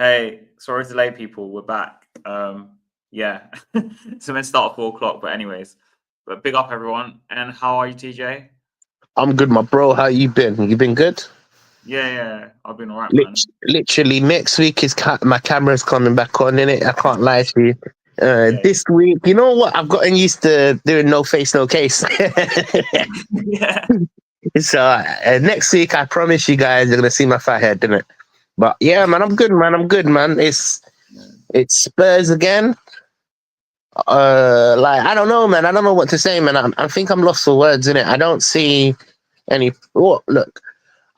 Hey, sorry to delay people. We're back. Yeah, so meant to start at 4 o'clock, but anyways, but big up everyone. And how are you, TJ? I'm good, my bro. How you been? You been good? Yeah, I've been alright, Lit- man. Literally, next week is my camera's coming back on in it. I can't lie to you. Yeah, This week, you know what? I've gotten used to doing no face, no case. yeah, so next week, I promise you guys, you're gonna see my fat head, innit? But yeah, man, I'm good, man. I'm good, man. yeah. It's Spurs again. Like I don't know, man. I don't know what to say, man. I think I'm lost for words in it. I don't see any. What look.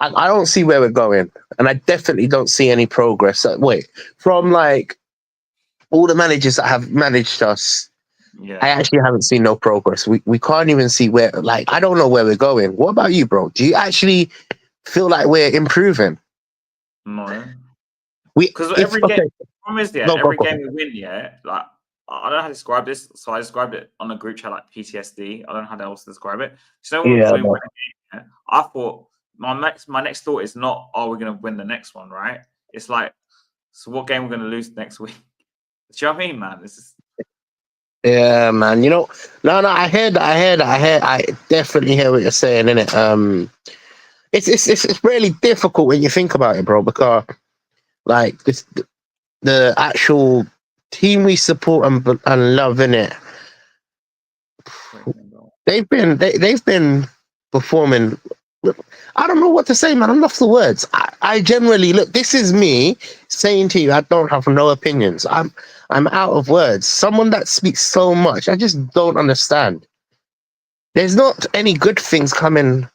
I don't see where we're going, and I definitely don't see any progress. Wait, from like all the managers that have managed us, I Yeah. actually haven't seen no progress. We can't even see where. Like, I don't know where we're going. What about you, bro? Do you actually feel like we're improving? No, We because if every game, okay, problem is, yeah, go go every go. game we win, yeah, like I don't know how to describe this, so I described it on a group chat like PTSD. I don't know how else to describe it. So when Yeah, we win no. a game, yeah, I thought my next thought is not, oh, we're gonna win the next one, right? It's like, so what game we're gonna lose next week? Do you know what I mean, man? It's just Yeah, man. No. I definitely hear what you're saying, innit? It's really difficult when you think about it, bro, because like the actual team we support and love in it, wait, hold on. they've been performing. I don't know what to say, man. I'm lost for words. I generally look. This is me saying to you, I don't have no opinions. I'm out of words. Someone that speaks so much, I just don't understand. There's not any good things coming.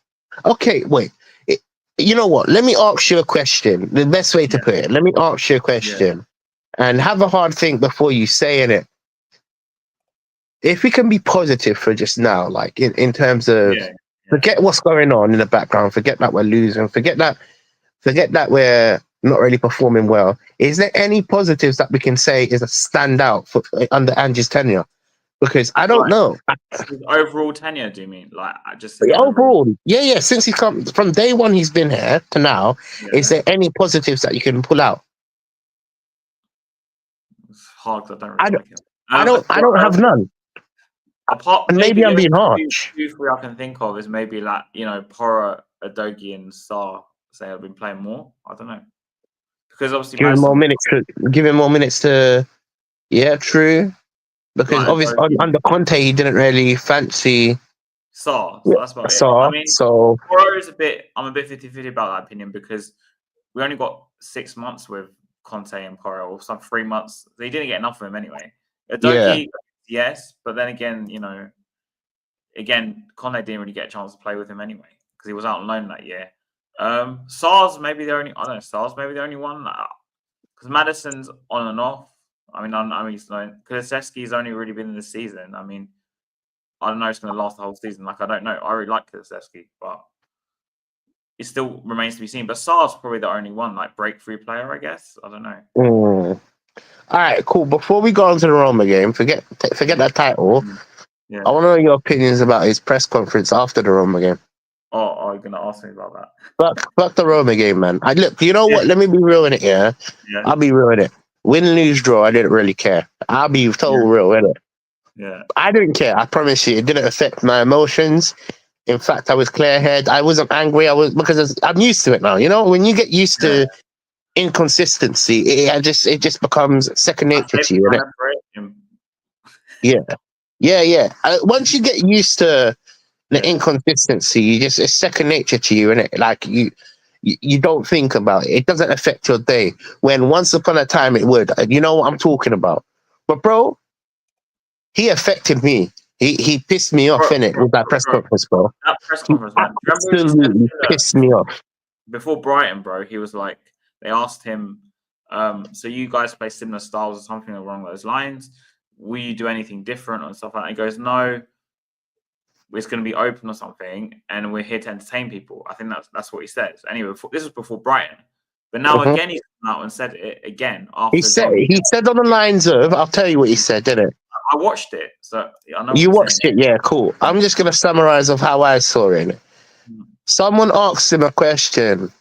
Okay, wait. It, you know what? Let me ask you a question. The best way to Yeah, put it. Let me ask you a yeah, question and have a hard think before you say it. If we can be positive for just now, like in terms of yeah, yeah. forget what's going on in the background, forget that we're losing, forget that we're not really performing well. Is there any positives that we can say is a standout for under Angie's tenure? Because I don't Like know. his overall tenure, do you mean? Like just his overall? Overall, yeah. Since he's come from day one, he's been here to now. Is Yeah, there any positives that you can pull out? it's hard 'cause I don't really I don't. like him. Um, I well, don't have none. apart And maybe maybe the I'm only being two, harsh. two three I can think of is maybe like Pora, Adogi, and Star say I've been playing more. I don't know because obviously Give him more Madison minutes. Give him more minutes to. Yeah, true. Because like obviously Adogi under Conte he didn't really fancy Star. So yeah, that's about it. I Saar. mean, So Pora is a bit. I'm a bit 50-50 about that opinion because we only got 6 months with Conte and Poro, or some 3 months. They didn't get enough of him anyway. yeah, Adogi, yes, but then again, Conte didn't really get a chance to play with him anyway because he was out on loan that year. SARS maybe the only. I don't know. SARS maybe the only one because Madison's on and off. I mean, he's known. Kulusevski's only really been in the season. I mean, I don't know. It's going to last the whole season. Like I don't know. I really like Kulusevski, but it still remains to be seen. But SAR's probably the only one like breakthrough player, I guess. I don't know. mm. All right, cool. Before we go on to the Roma game, forget that title. Mm. I Yeah. want to know your opinions about his press conference after the Roma game. Oh, are you going to ask me about that? Fuck the Roma game, man. I look. You know Yeah. what? Let me be real in it. Yeah, Yeah. I'll be real in it. Win, lose, draw. I didn't really care. I'll be Yeah. total real in it. Yeah. I didn't care. I promise you, it didn't affect my emotions. In fact, I was clear head. I wasn't angry. I was because I'm used to it now. You know, when you get used Yeah. to inconsistency, it just becomes second I nature saved to you, innit? Ghana for it. Yeah, yeah. Once you get used to the Yeah. inconsistency, it's second nature to you, innit? Like you don't think about it. It doesn't affect your day. When once upon a time it would. You know what I'm talking about. But bro, he affected me. He pissed me off Bro, in it bro, with that bro, press bro. conference, bro. That press He conference, man. Do you remember he said absolutely pissed me off. before Brighton, bro? He was like, they asked him, so you guys play similar styles or something along those lines. Will you do anything different and stuff like that? He goes, no, it's going to be open or something, and we're here to entertain people. I think that's what he says. Anyway, this was before Brighton, but now Mhm. again he's come out and said it again after John. He said on the lines of, I'll tell you what he said, didn't it? I watched it, so I know what You he's saying. watched it, yeah, cool. I'm just gonna summarize of how I saw it. Mm. Someone asked him a question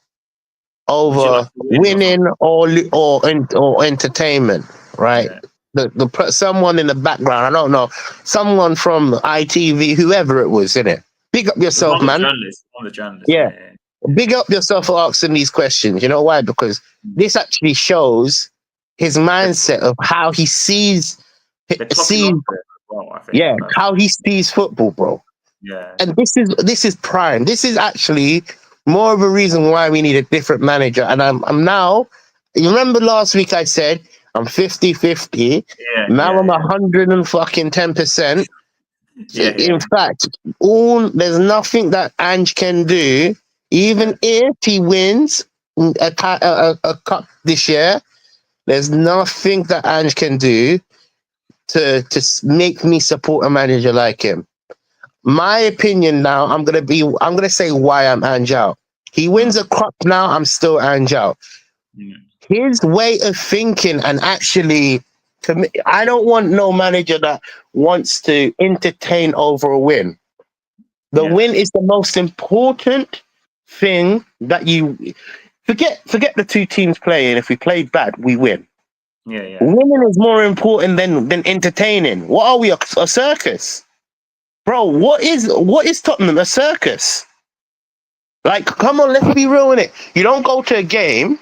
Would you like over to win or winning something? or entertainment, right? Yeah. Someone in the background, I don't know, someone from ITV, whoever it was, in it. Big up It was yourself, one of the man. journalists. One of the journalists. Yeah, Yeah. Yeah. big up yourself for asking these questions. You know why? Because Mm. this actually shows his They're, mindset of how he sees they're clocking sees on to it as well. I think. yeah, how he sees football, bro. Yeah. And this is prime. This is actually more of a reason why we need a different manager. And I'm now, you remember last week I said I'm 50-50. Yeah. Now Yeah. I'm Yeah. 110%. Yeah. In Yeah. fact, all there's nothing that Ange can do, Yeah. even if he wins a cup this year. There's nothing that Ange can do to make me support a manager like him. My opinion now, I'm gonna say why I'm Ange out. He wins Mm. a cup now, I'm still Ange out. Mm. His way of thinking and actually, to me, I don't want no manager that wants to entertain over a win. The Yeah. win is the most important thing that you forget the two teams playing. If we play bad, we win. Yeah. Yeah. Winning is more important than entertaining. What are we, a circus? Bro, what is Tottenham? A circus? Like, come on, let's be real in it. You don't go to a game.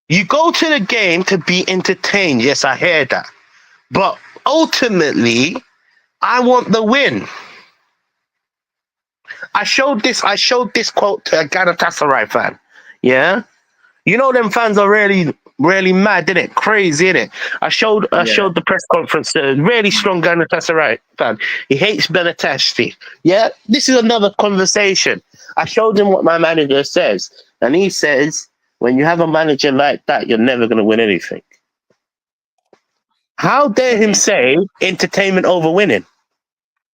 You go to the game to be entertained. Yes, I hear that. But ultimately, I want the win. I showed this quote to a Galatasaray fan. Yeah. You know them fans are really, really mad, isn't it? Crazy, isn't it? I Yeah. showed the press conference to a really strong Galatasaray fan. He hates Benetasti. Yeah, this is another conversation. I showed him what my manager says, and he says, when you have a manager like that, you're never going to win anything. How dare him Yeah. say entertainment over winning?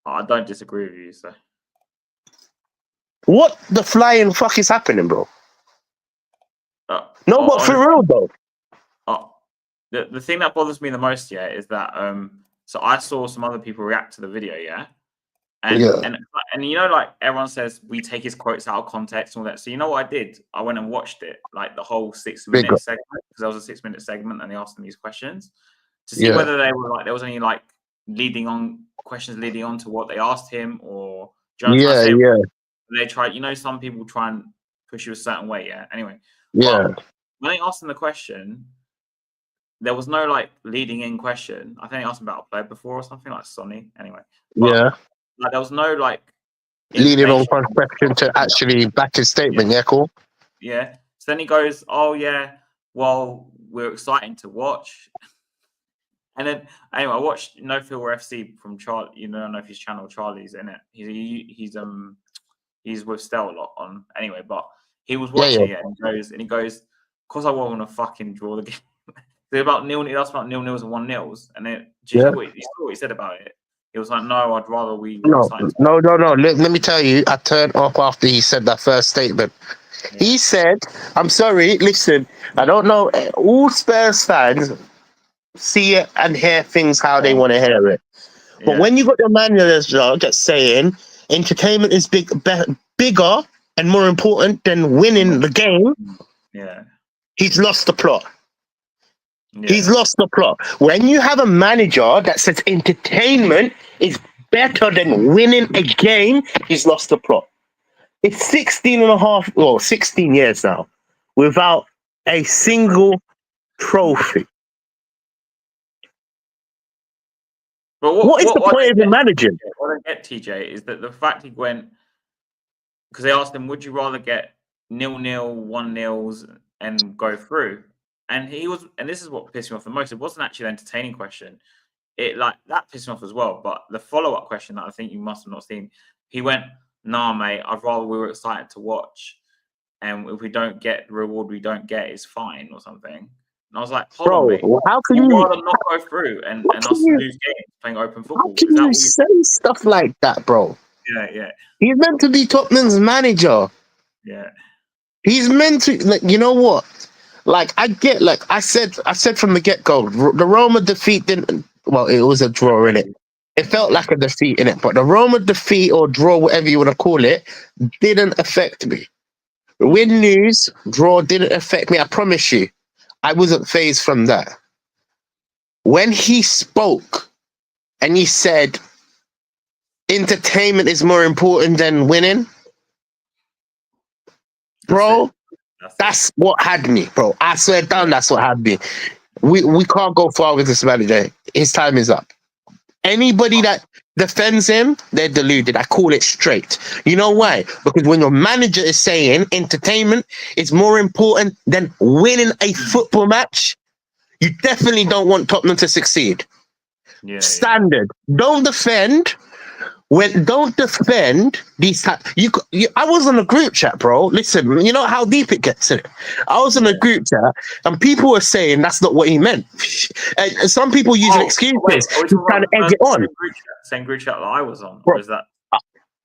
I don't disagree with you. So. What the flying fuck is happening, bro? No, but for Honestly, real though. the thing that bothers me the most, yeah, is that so I saw some other people react to the video, yeah, and Yeah, and you know, like everyone says we take his quotes out of context and all that. So you know what I did? I went and watched it, like the whole 6 big minute up. segment, because there was a 6 minute segment, and they asked them these questions to see Yeah, whether they were like there was any like leading on questions leading on to what they asked him, or do you know what I'm trying to yeah, say? yeah, They try, you know, some people try and push you a certain way, yeah. Anyway, but yeah, when they asked him the question, there was no like leading in question. I think they asked him about a player before or something like Sonny. Anyway, but yeah. like there was no like Leading on information. question to actually back his Yeah, statement. Yeah, cool. yeah. So then he goes, "Oh yeah, well we're exciting to watch." And then anyway, I watched No Filter FC from Charlie. You know, I don't know if his channel Charlie's in it. He's with Stel a lot on. Anyway, but he was Yeah, yeah, watching it and he goes, "Of course I want to fucking draw the game." They're about nil. That's about nil nils and 1-0s. And then, do you yeah. hear what he said about it? He was like, "No, I'd rather we were No, excited." no, no, no. Let me tell you, I turned off after he said that first statement. Yeah, He said, I'm sorry, listen, I don't know. All Spurs fans see it and hear things how they want to hear it. But yeah, when you got your manager that's saying entertainment is bigger and more important than winning the game, yeah, he's lost the plot. He's yeah, lost the plot. When you have a manager that says entertainment is better than winning a game, he's lost the plot. It's 16 and a half, well, 16 years now without a single trophy. But What is the what point of I him get, managing? what I get, TJ, is that the fact he went, because they asked him, "Would you rather get 0-0, 1-0s and go through?" And he was, and this is what pissed me off the most. It wasn't actually an entertaining question. It like that pissed me off as well. But the follow up question that I think you must have not seen, he went, "Nah, mate, I'd rather we were excited to watch, and if we don't get the reward we don't get, is fine or something." And I was like, "Hold on, mate, Bro, you'd rather not go through and us lose games playing open how football? can Is that you what you?" say stuff like that, bro? Yeah, yeah, He's meant to be Tottenham's manager. yeah, He's meant to, like, you know what? Like, I said from the get go, the Roma defeat didn't. Well, it was a draw in it. It felt like a defeat in it, but the Roma defeat or draw, whatever you want to call it, didn't affect me. Win, lose, draw didn't affect me. I promise you, I wasn't phased from that. When he spoke and he said, entertainment is more important than winning, bro, that's what had me, bro. I swear down, that's what had me. We can't go far with this manager. His time is up. Anybody that defends him, they're deluded. I call it straight. You know why? Because when your manager is saying entertainment is more important than winning a football match, you definitely don't want Tottenham to succeed. Standard. Don't defend. Don't defend these types. I was on a group chat, bro. Listen, you know how deep it gets. I was on a group chat, and people were saying that's not what he meant. And some people using excuses to trying to egg it on. Same group chat that I was on, bro, or is that?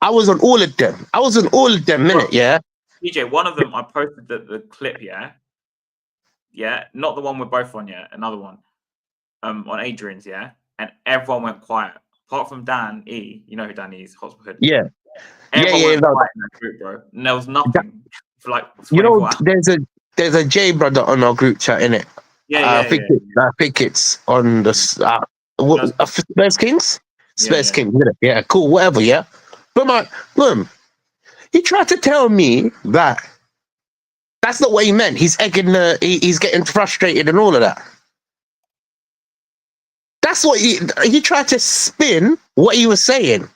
I was on all of them. Minute, yeah. DJ, one of them, I posted the clip, yeah, not the one we're both on, another one, on Adrian's, and everyone went quiet. Apart from Dan E, you know who Dan E is, Hotspur Hood. Yeah. Everyone went quiet in that group, bro. And there was nothing for like 24 hours. There's a J brother on our group chat, innit? I think it's on the Spurs Kings? Spurs Kings, innit? Yeah, cool, whatever, yeah. But boom. He tried to tell me that that's not what he meant. He's he's getting frustrated and all of that. That's what he tried to spin what he was saying.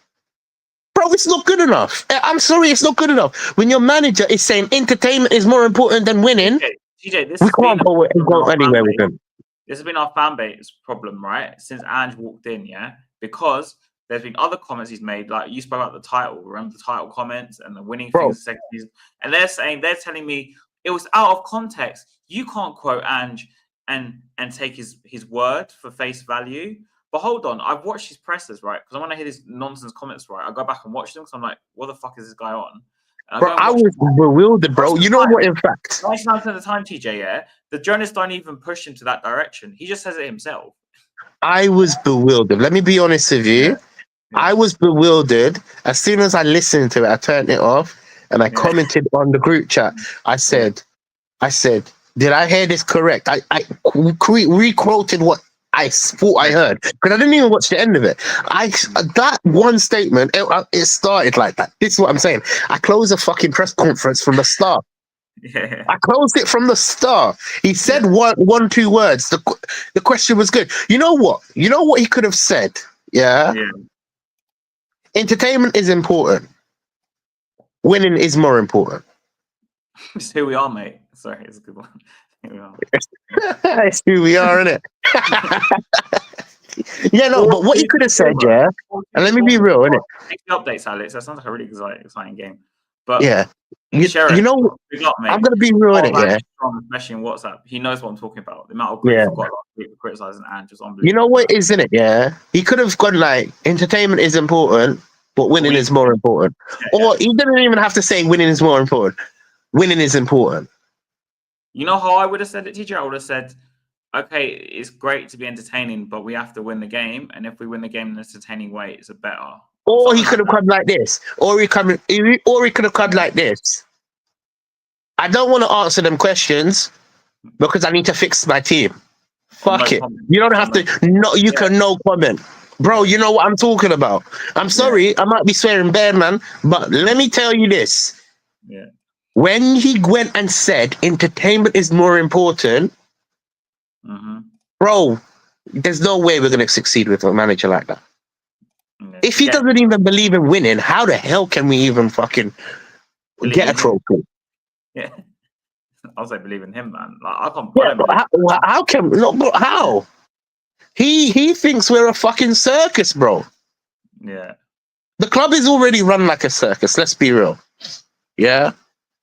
Bro, it's not good enough. I'm sorry, it's not good enough. When your manager is saying entertainment is more important than winning, TJ, this we can't go anywhere with him. This has been our fan base problem, right? Since Ange walked in, because there's been other comments he's made, like you spoke about the title. Remember the title comments and the winning things, and they're telling me it was out of context. You can't quote Ange and take his word for face value. But hold on, I've watched his pressers, right? Because I want to hear his nonsense comments, right? I go back and watch them because I'm like, what the fuck is this guy on? Bro, I was bewildered, bro. You know what, in fact? 99% of the time, TJ, the journalists don't even push him to that direction. He just says it himself. I was bewildered. Let me be honest with you. I was bewildered. As soon as I listened to it, I turned it off and I commented on the group chat. I said, did I hear this correct? I re-quoted what I thought I heard because I didn't even watch the end of it. That one statement, it started like that. This is what I'm saying. I closed a fucking press conference from the start. I closed it from the start. He said one, two words. The question was good. You know what? You know what he could have said? Yeah. Entertainment is important. Winning is more important. It's who we are, mate. Sorry, it's a good one. Here we are. It's who we are, isn't it? Yeah, no, but what you could have said, and let me be real, innit? Thanks for the updates, Alex. That sounds like a really exciting game. But you know, I'm gonna be real, innit? Especially in WhatsApp, he knows what I'm talking about. The amount of grief I've got criticizing and just unbelievable. You know what is in it? Yeah, he could have gone like, entertainment is important, but winning is more important. Or he didn't even have to say winning is more important. Winning is important. You know how I would have said it, TJ? I would have said, okay, it's great to be entertaining, but we have to win the game. And if we win the game in an entertaining way, it's a better. Or he could have come like this. Or he could have come like this. I don't want to answer them questions because I need to fix my team. Fuck it. You don't have to. No, you can no comment. Bro, you know what I'm talking about. I'm sorry, I might be swearing bad, man, but let me tell you this. Yeah. When he went and said entertainment is more important, bro, there's no way we're going to succeed with a manager like that. Yeah. If he doesn't even believe in winning, how the hell can we even fucking get a trophy? Yeah. I was like, believe in him, man. Like, I can't. How can? No, how? He thinks we're a fucking circus, bro. Yeah. The club is already run like a circus. Let's be real. Yeah.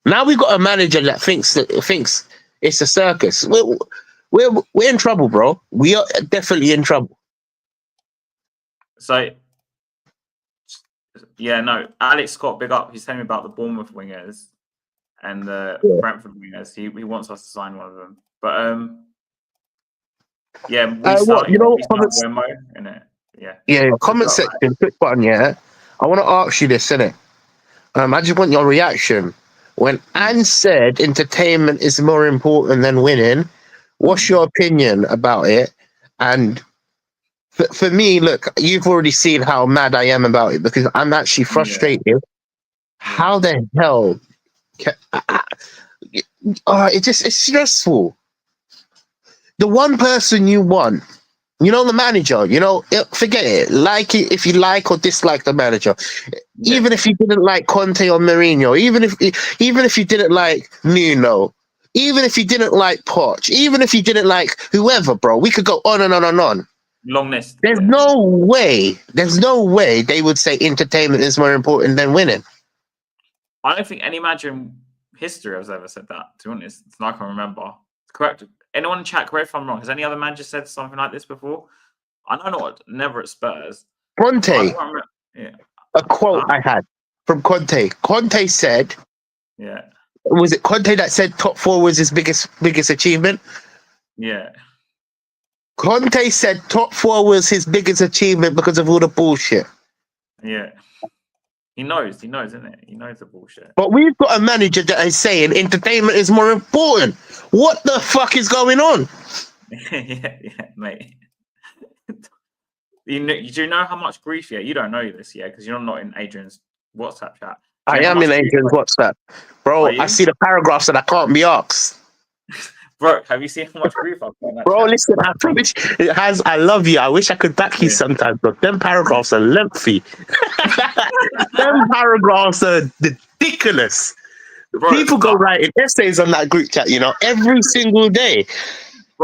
Now we've got a manager that thinks it's a circus. We're in trouble, bro. We are definitely in trouble. So, yeah, no. Alex Scott, big up. He's telling me about the Bournemouth wingers and the Brentford wingers. He wants us to sign one of them. But comment section, quick button. Yeah, I want to ask you this, innit? I just want your reaction. When Anne said entertainment is more important than winning, what's your opinion about it? And for me, look, you've already seen how mad I am about it because I'm actually Yeah, frustrated. yeah, How the hell? It's stressful. The one person you want, the manager, forget it. Like it if you like or dislike the manager. yeah. Even if you didn't like Conte or Mourinho, even if you didn't like Nuno, even if you didn't like Poch, even if you didn't like whoever, bro, we could go on and on and on. Long list. There's Yeah. no way. There's no way they would say entertainment is more important than winning. I don't think any manager in history has ever said that. To be honest, it's not I can remember. Correct. Anyone in chat, correct if I'm wrong. Has any other manager said something like this before? I know not. Never at Spurs. But I Conte, can't remember. Yeah. a quote Huh? I had from Conte. Conte said, Yeah. was it Conte that said top four was his biggest achievement? Yeah. Conte said top four was his biggest achievement because of all the bullshit. Yeah. He knows, isn't it? He knows the bullshit. But we've got a manager that is saying entertainment is more important. What the fuck is going on? yeah, mate. Do you know how much grief? Yeah, you don't know this, yeah, because you're not in Adrian's WhatsApp chat. Do I you know how am in much grief Adrian's WhatsApp. are Bro, I you? see the paragraphs that I can't be asked. Bro, have you seen how much grief I've got in that Bro, chat? listen, I promise it has. I love you. I wish I could back you Yeah. sometimes, but them paragraphs are lengthy. Them paragraphs are ridiculous. Bro, People go writing essays on that group chat, every single day.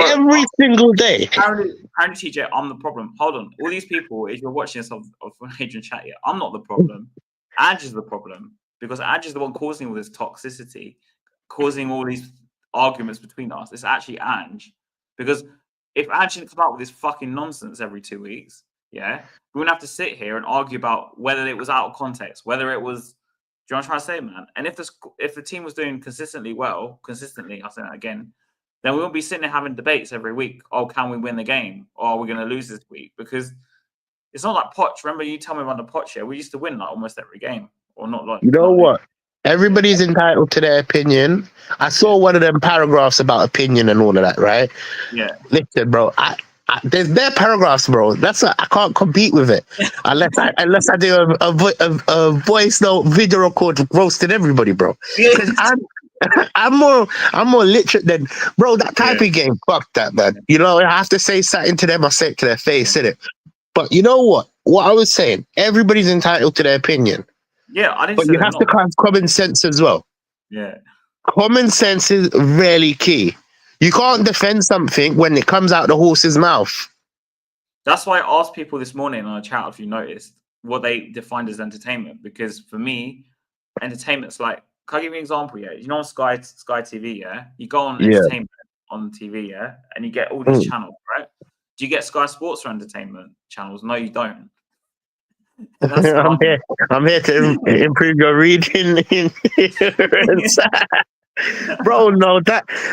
Every single day. apparently, TJ, I'm the problem. Hold on. All these people, if you're watching this of Adrian chat here, I'm not the problem. Ange is the problem because Ange is the one causing all this toxicity, causing all these arguments between us. It's actually Ange. Because if Ange didn't come out with this fucking nonsense every 2 weeks, yeah, we wouldn't have to sit here and argue about whether it was out of context, whether it was. Do you know what I'm trying to say, man? And if the team was doing consistently, I'll say that again, then we won't be sitting there having debates every week. Oh, can we win the game? Or are we going to lose this week? Because it's not like Poch. Remember, you tell me about the Poch, yeah? We used to win like almost every game, or not like You know not lose. what? Everybody's entitled to their opinion. I saw one of them paragraphs about opinion and all of that, right? Yeah, Listen, bro. There's their paragraphs, bro. I can't compete with it unless I do a voice note video record roasting everybody, bro. Because I'm more literate than bro. That type of game, fuck that, man. I have to say something to them. I say it to their face, innit? But you know what? What I was saying, everybody's entitled to their opinion. Yeah, I didn't But say you they're have to not. have common sense as well. Yeah, Common sense is really key. You can't defend something when it comes out the horse's mouth. that's why I asked people this morning on a chat, if you noticed, what they defined as entertainment. Because for me, entertainment's like, can I give you an example? Yeah, you know, on Sky TV, yeah, you go on Yeah. entertainment on TV, yeah, and you get all these channels, right? Do you get Sky Sports for entertainment channels? No, you don't. That's I'm here to improve your reading. Bro, no,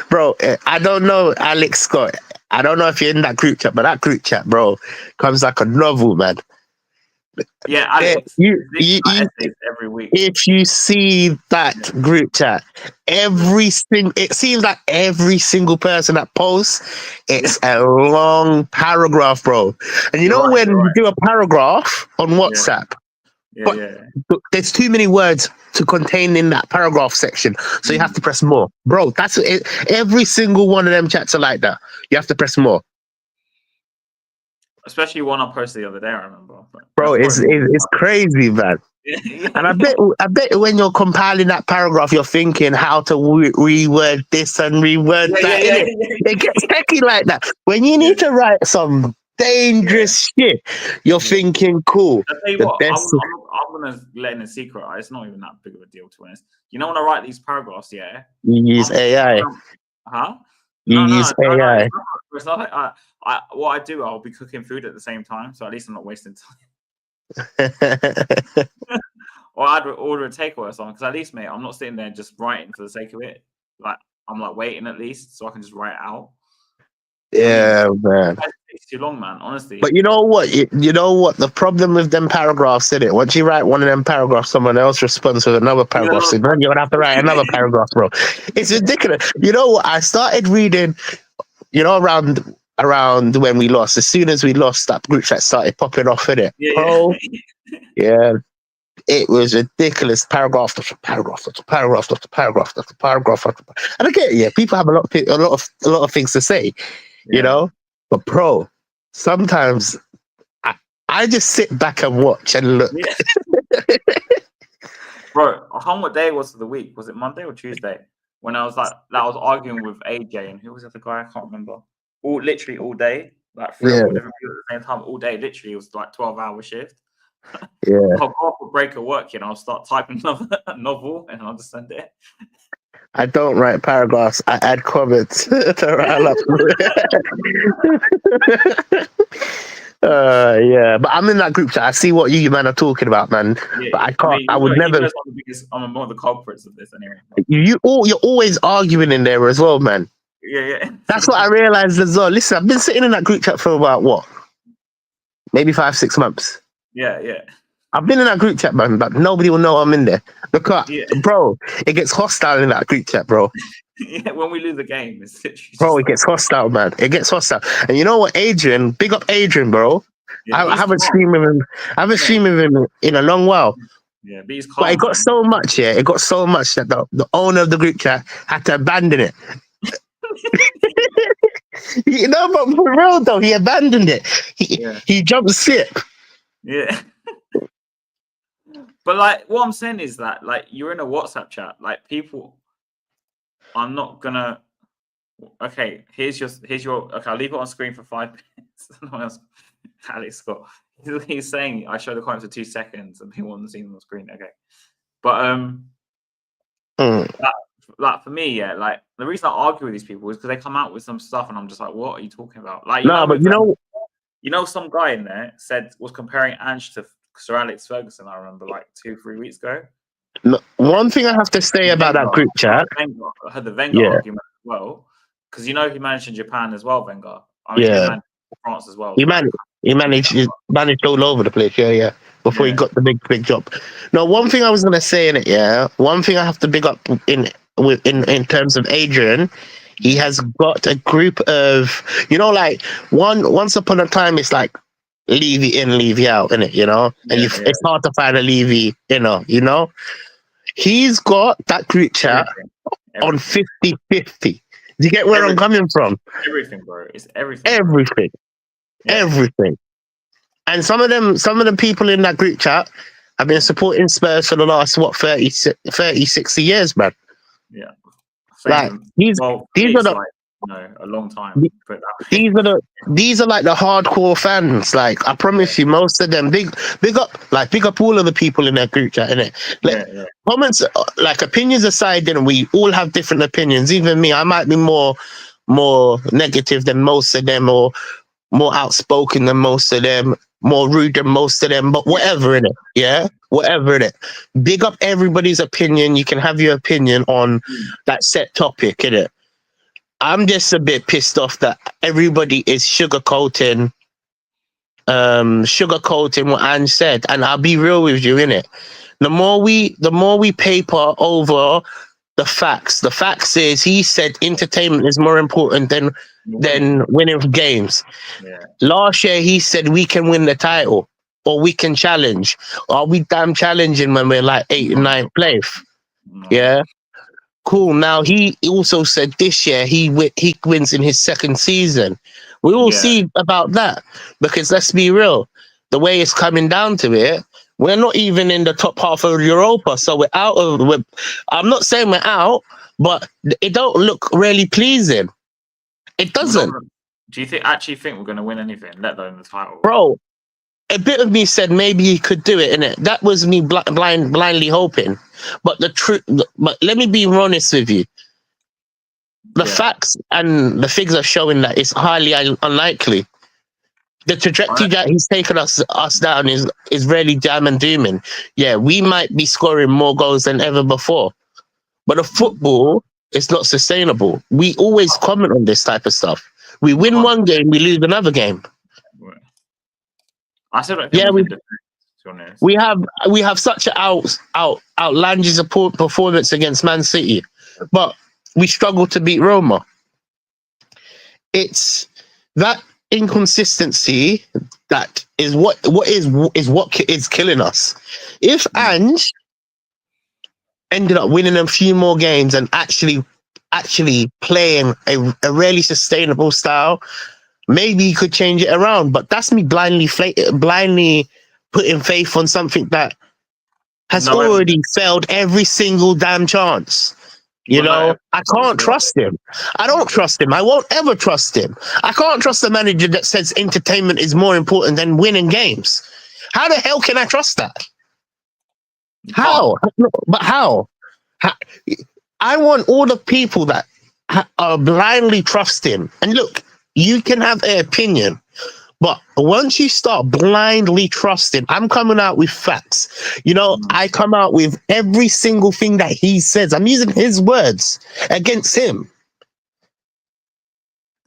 bro, I don't know, Alex Scott. I don't know if you're in that group chat, but that group chat, bro, comes like a novel, man. Yeah, Alex. Essays every week. If you see that group chat, it seems like every single person that posts, it's a long paragraph, bro. And when you do a paragraph on WhatsApp, but there's too many words to contain in that paragraph section, so you have to press more, bro. That's it. Every single one of them chats are like that. You have to press more. Especially one I posted the other day, I remember. Bro, it's crazy, man. And I bet when you're compiling that paragraph, you're thinking how to reword this and reword that. It gets techie like that. When you need to write some dangerous shit, you're thinking, cool. I'll tell you what, I'm going to let in a secret. It's not even that big of a deal, to be honest. You know, when I write these paragraphs, yeah? You use AI. Huh? You use AI. It's not like what I do, I'll be cooking food at the same time, so at least I'm not wasting time. Or I'd order a takeaway or something, because at least, mate, I'm not sitting there just writing for the sake of it. Like, I'm like waiting at least, so I can just write it out. Yeah, man. It's too long, man. Honestly. But you know what? You know what? The problem with them paragraphs in it. Once you write one of them paragraphs, someone else responds with another paragraph. So then you're gonna have to write another paragraph, bro. It's ridiculous. You know what? I started reading. You know, around when we lost. As soon as we lost, that group chat started popping off in it. Yeah, Bro, yeah. It was ridiculous. Paragraph after paragraph after paragraph after paragraph after paragraph after. And I get it, yeah. People have a lot of things to say, you know. But bro, sometimes I just sit back and watch and look. Yeah. Bro, I can't what day it was of the week. Was it Monday or Tuesday? When I was arguing with AJ and who was the other guy? I can't remember. Literally all day, like 3 or 4 different people at the same time, all day. Literally, it was like 12-hour shift. Yeah. I'll go off a break at work, I'll start typing a novel and I'll just send it. I don't write paragraphs. I add comments to write up. Yeah, but I'm in that group chat. I see what you man are talking about, man. Yeah, but I can't. I would never. I'm one of the culprits of this anyway. You're always arguing in there as well, man. Yeah. That's what I realized as well. Listen, I've been sitting in that group chat for about what? Maybe 5-6 months. Yeah. I've been in that group chat, man, but nobody will know I'm in there. Because, bro, it gets hostile in that group chat, bro. Yeah, when we lose a game, it's literally bro, it gets hostile, man. It gets hostile. And you know what, Adrian? Big up Adrian, bro. Yeah, I haven't streamed with him. I haven't streamed with him in a long while. Yeah, but he's calm. But it got so much, yeah. It got so much that the owner of the group chat had to abandon it. You know, but for real though, he abandoned it. He jumped ship. Yeah. But like, what I'm saying is that, like, you're in a WhatsApp chat. Like, people, I'm not gonna. Okay, here's your. Okay, I'll leave it on screen for 5 minutes. Alex Scott. He's saying I show the comments for 2 seconds and people want to see them on screen. Okay, but like for me, yeah, like the reason I argue with these people is because they come out with some stuff and I'm just like, what are you talking about? Like, you know, some guy in there was comparing Ange to Sir Alex Ferguson. I remember like 2-3 weeks ago. No, one thing I have to say about that group chat, I heard the Wenger argument as well, because you know he managed in Japan as well. Wenger, I mean, he managed in France as well. He managed all over the place. Yeah. Before he got the big job. No, one thing I was gonna say in it, one thing I have to big up in terms of Adrian, he has got a group of, you know, like once upon a time it's like Levy in, Levy out, innit, you know? And it's hard to find a Levy, you know? He's got that group chat on 50-50. Do you get where I'm coming from? Everything, bro. It's everything. Everything. Yeah. Everything. And some of the people in that group chat have been supporting Spurs for the last, 30, 60 years, man. Yeah. Like, these are the... a long time. These are like the hardcore fans. Like, I promise you, most of them big up all of the people in that group chat, innit? Like, comments, like, opinions aside, then we all have different opinions. Even me, I might be more negative than most of them, or more outspoken than most of them, more rude than most of them, but whatever in it, whatever in it. Big up everybody's opinion. You can have your opinion on that set topic, innit? I'm just a bit pissed off that everybody is sugarcoating what Ange said, and I'll be real with you, innit? The more we paper over the facts. The facts is he said entertainment is more important than winning games. Yeah. Last year he said we can win the title or we can challenge. Are we damn challenging when we're like 8th and 9th place? No. Yeah. Cool. Now he also said this year he wins in his 2nd season. We will see about that, because let's be real, the way it's coming down to it, we're not even in the top half of Europa, so we're out of. I'm not saying we're out, but it don't look really pleasing. It doesn't. Do you actually think we're going to win anything, let alone the title? Bro, a bit of me said maybe he could do it, innit? That was me blindly hoping. But but let me be honest with you. The facts and the figures are showing that it's highly unlikely. The trajectory that he's taken us down is really damn and dooming. Yeah, we might be scoring more goals than ever before, but the football is not sustainable. We always comment on this type of stuff. We win one game, we lose another game. I still don't think we can defend, to be honest. We have such an outlandish performance against Man City, but we struggle to beat Roma. It's that inconsistency that is what is killing us. If Ange ended up winning a few more games and actually playing a really sustainable style, maybe he could change it around. But that's me blindly putting faith on something that has already failed every single damn chance. You know, I can't trust him. I don't trust him. I won't ever trust him. I can't trust a manager that says entertainment is more important than winning games. How the hell can I trust that? How? But how? I want all the people that are blindly trusting. And look, you can have an opinion, but once you start blindly trusting, I'm coming out with facts. You know, I come out with every single thing that he says. I'm using his words against him.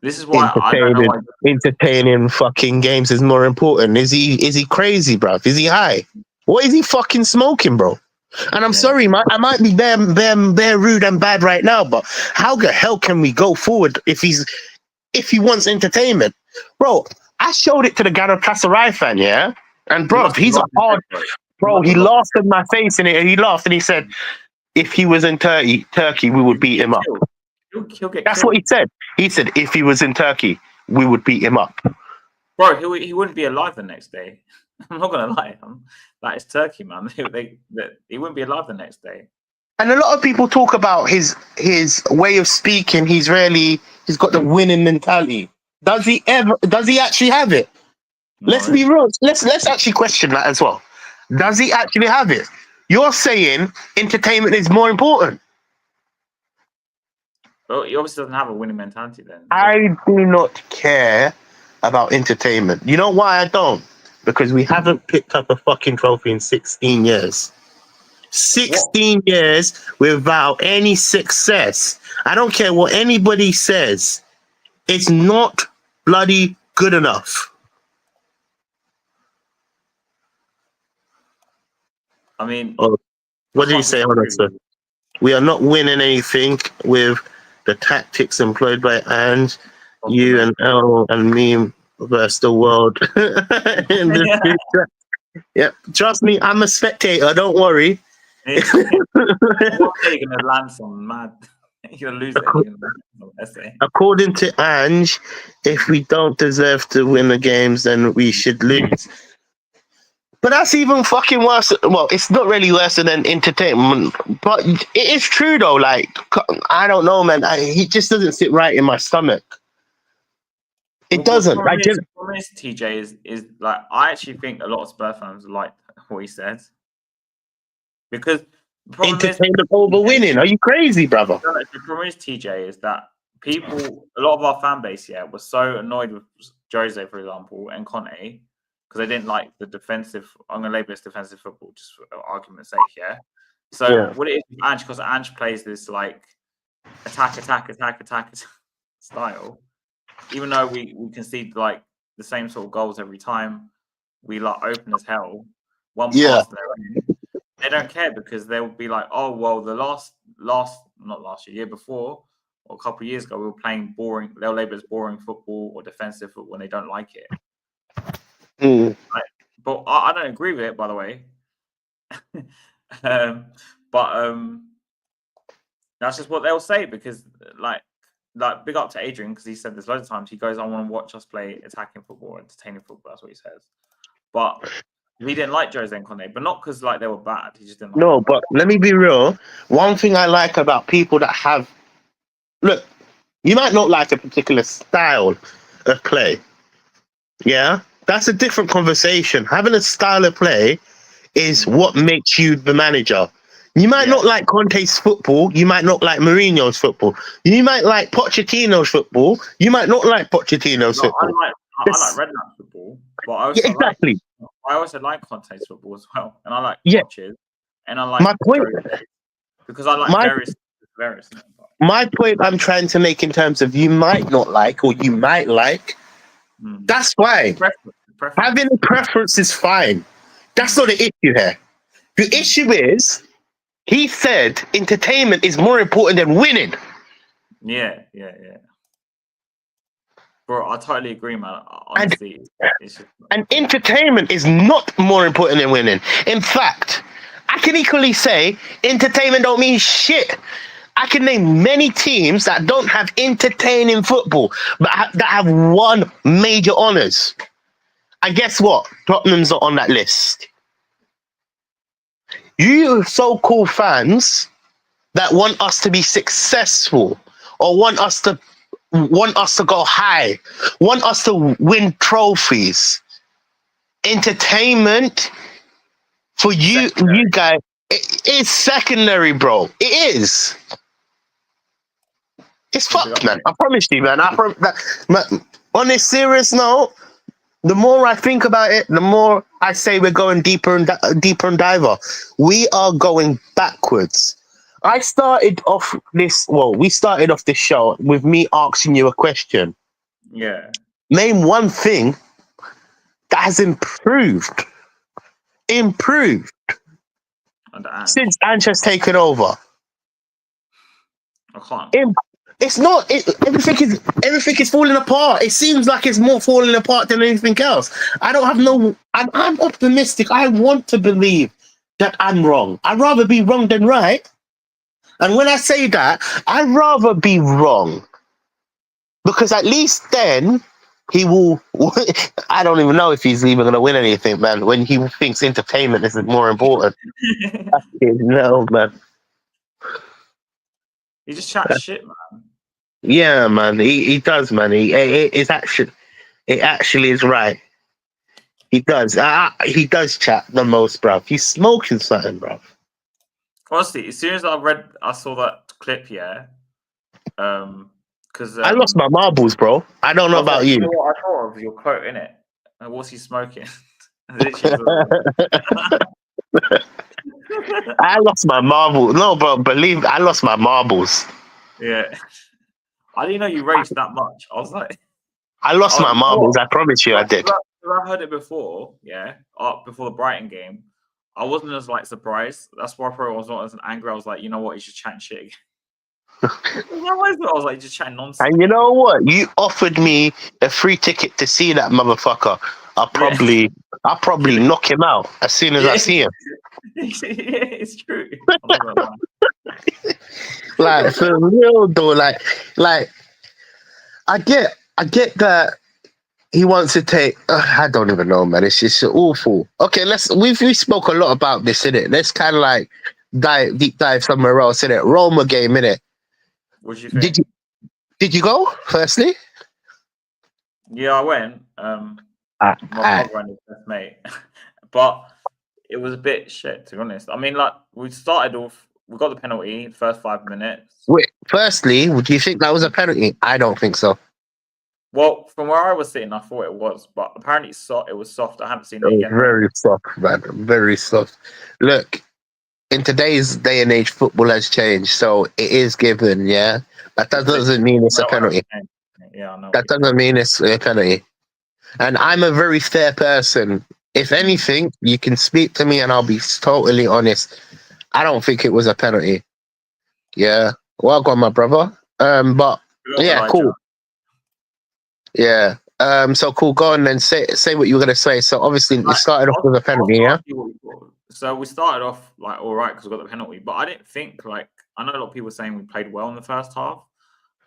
This is why I don't know why entertaining fucking games is more important. Is he crazy, bro? Is he high? What is he fucking smoking, bro? And I'm sorry, I might be bare rude and bad right now, but how the hell can we go forward if he wants entertainment, bro? I showed it to the Galatasaray fan, yeah, and bro, he's a hard bro. He laughed in my face and he laughed and he said, "If he was in Turkey, we would beat him up." That's what he said. He said, "If he was in Turkey, we would beat him up." Bro, he wouldn't be alive the next day. I'm not gonna lie. That is Turkey, man. He wouldn't be alive the next day. And a lot of people talk about his way of speaking. He's got the winning mentality. Does he actually have it? No. Let's be real. Let's actually question that as well. Does he actually have it? You're saying entertainment is more important. Well, he obviously doesn't have a winning mentality then. I do not care about entertainment. You know why I don't? Because we haven't picked up a fucking trophy in 16 years. 16 years without any success. I don't care what anybody says. It's not bloody good enough. I mean, what did you say? Hold on, sir. We are not winning anything with the tactics employed by Ange, you and El and me versus the world. Yeah, trust me, I'm a spectator. Don't worry. You're gonna land some mad. You're gonna lose it. According to Ange, if we don't deserve to win the games, then we should lose. But that's even fucking worse. Well, it's not really worse than entertainment, but it is true though. Like, I don't know, man. He just doesn't sit right in my stomach. It doesn't. The problem is, TJ is like, I actually think a lot of Spurs fans like what he says, because entertainment over winning. Are you crazy, brother? The problem is, TJ, is that a lot of our fan base, was so annoyed with Jose, for example, and Conte, because they didn't like the defensive. I'm going to label this defensive football, just for argument's sake, yeah. So what it is with Ange, because Ange plays this like attack style. Even though we concede like the same sort of goals every time, we like open as hell. One pass they don't care, because they'll be like, oh well, the not last year before, or a couple of years ago, we were playing boring. They'll label it as boring football or defensive football when they don't like it. But I don't agree with it, by the way. That's just what they'll say, because like big up to Adrian, because he said this loads of times. He goes, I want to watch us play attacking football, entertaining football. That's what he says. But he didn't like Jose and Conte, but not because like they were bad. He just didn't. No, but let me be real. One thing I like about people that have, look, you might not like a particular style of play. Yeah, that's a different conversation. Having a style of play is what makes you the manager. You might not like Conte's football. You might not like Mourinho's football. You might like Pochettino's football. You might not like Pochettino's football. I like Redknapp's football, but I also exactly. I also like Conte's football as well, and I like Poch's, and I like my point because I like various. my point I'm trying to make in terms of you might not like or you might like, that's fine. Preference. Having a preference is fine. That's not the issue here. The issue is he said entertainment is more important than winning. Yeah. Bro, I totally agree, man. Honestly, it's just, And entertainment is not more important than winning. In fact, I can equally say entertainment don't mean shit. I can name many teams that don't have entertaining football, but that have won major honours. And guess what? Tottenham's not on that list. You so-called fans that want us to be successful or want us to go high, want us to win trophies. Entertainment for you guys, it's secondary, bro. It is. It's fucked, man. I promise you, man. On a serious note, the more I think about it, the more I say we're going deeper and diver. We are going backwards. We started off this show with me asking you a question. Yeah. Name one thing that has improved since Ange has taken over. I can't. It's not. Everything is falling apart. It seems like it's more falling apart than anything else. I don't have no. I'm optimistic. I want to believe that I'm wrong. I'd rather be wrong than right. And when I say that, I'd rather be wrong because at least then he will. I don't even know if he's even going to win anything, man. When he thinks entertainment is more important. No, man. He just chats shit, man. Yeah, man. He does, man. It actually is right. He does. He does chat the most, bruv. He's smoking something, bruv. Honestly, as soon as I saw that clip, yeah. Because I lost my marbles, bro. I don't know about you. You know what I thought of your quote in it. And what's he smoking? I lost my marbles. No, bro. Believe I lost my marbles. Yeah. I didn't know you raged that much. I was like, I lost my marbles. I promise you, I did. I heard it before, yeah, before the Brighton game. I wasn't as like surprised. That's why I probably was not as angry. I was like, you know what, he's just chatting shit again. I was like, just chatting nonsense. And you know what? You offered me a free ticket to see that motherfucker. I'll probably knock him out as soon as I see him. It's true. Like for real though, like I get that he wants to take. I don't even know, man. It's just awful. Okay, we spoke a lot about this, innit? Let's kind of like deep dive somewhere else, innit? Roma game, innit? What did you think? Did you go firstly? Yeah, I went. My brother and his best mate, but it was a bit shit, to be honest. I mean, like we started off, we got the penalty first 5 minutes. Wait, firstly, would you think that was a penalty? I don't think so. Well, from where I was sitting, I thought it was, but apparently it was soft. I haven't seen it again. Very soft, man. Very soft. Look, in today's day and age, football has changed, so it is given, yeah. But that doesn't mean it's a penalty. Yeah, I know. That doesn't mean it's a penalty. And I'm a very fair person. If anything, you can speak to me and I'll be totally honest. I don't think it was a penalty. Yeah. Well done, my brother. But yeah, cool. Yeah. So cool. Go on then. Say what you were gonna say. So obviously we started off with a penalty, yeah. So we started off like all right because we got the penalty, but I didn't think like I know a lot of people saying we played well in the first half.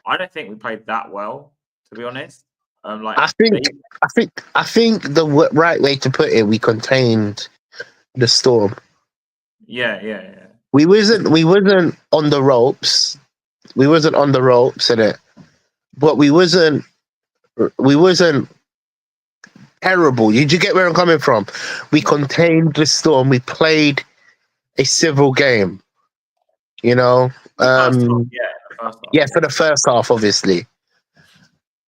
I don't think we played that well, to be honest. I think the right way to put it, we contained the storm. Yeah. We wasn't on the ropes. We wasn't on the ropes in it, but we wasn't terrible. Did you get where I'm coming from? We contained the storm. We played a civil game. You know, yeah, for the first half, obviously.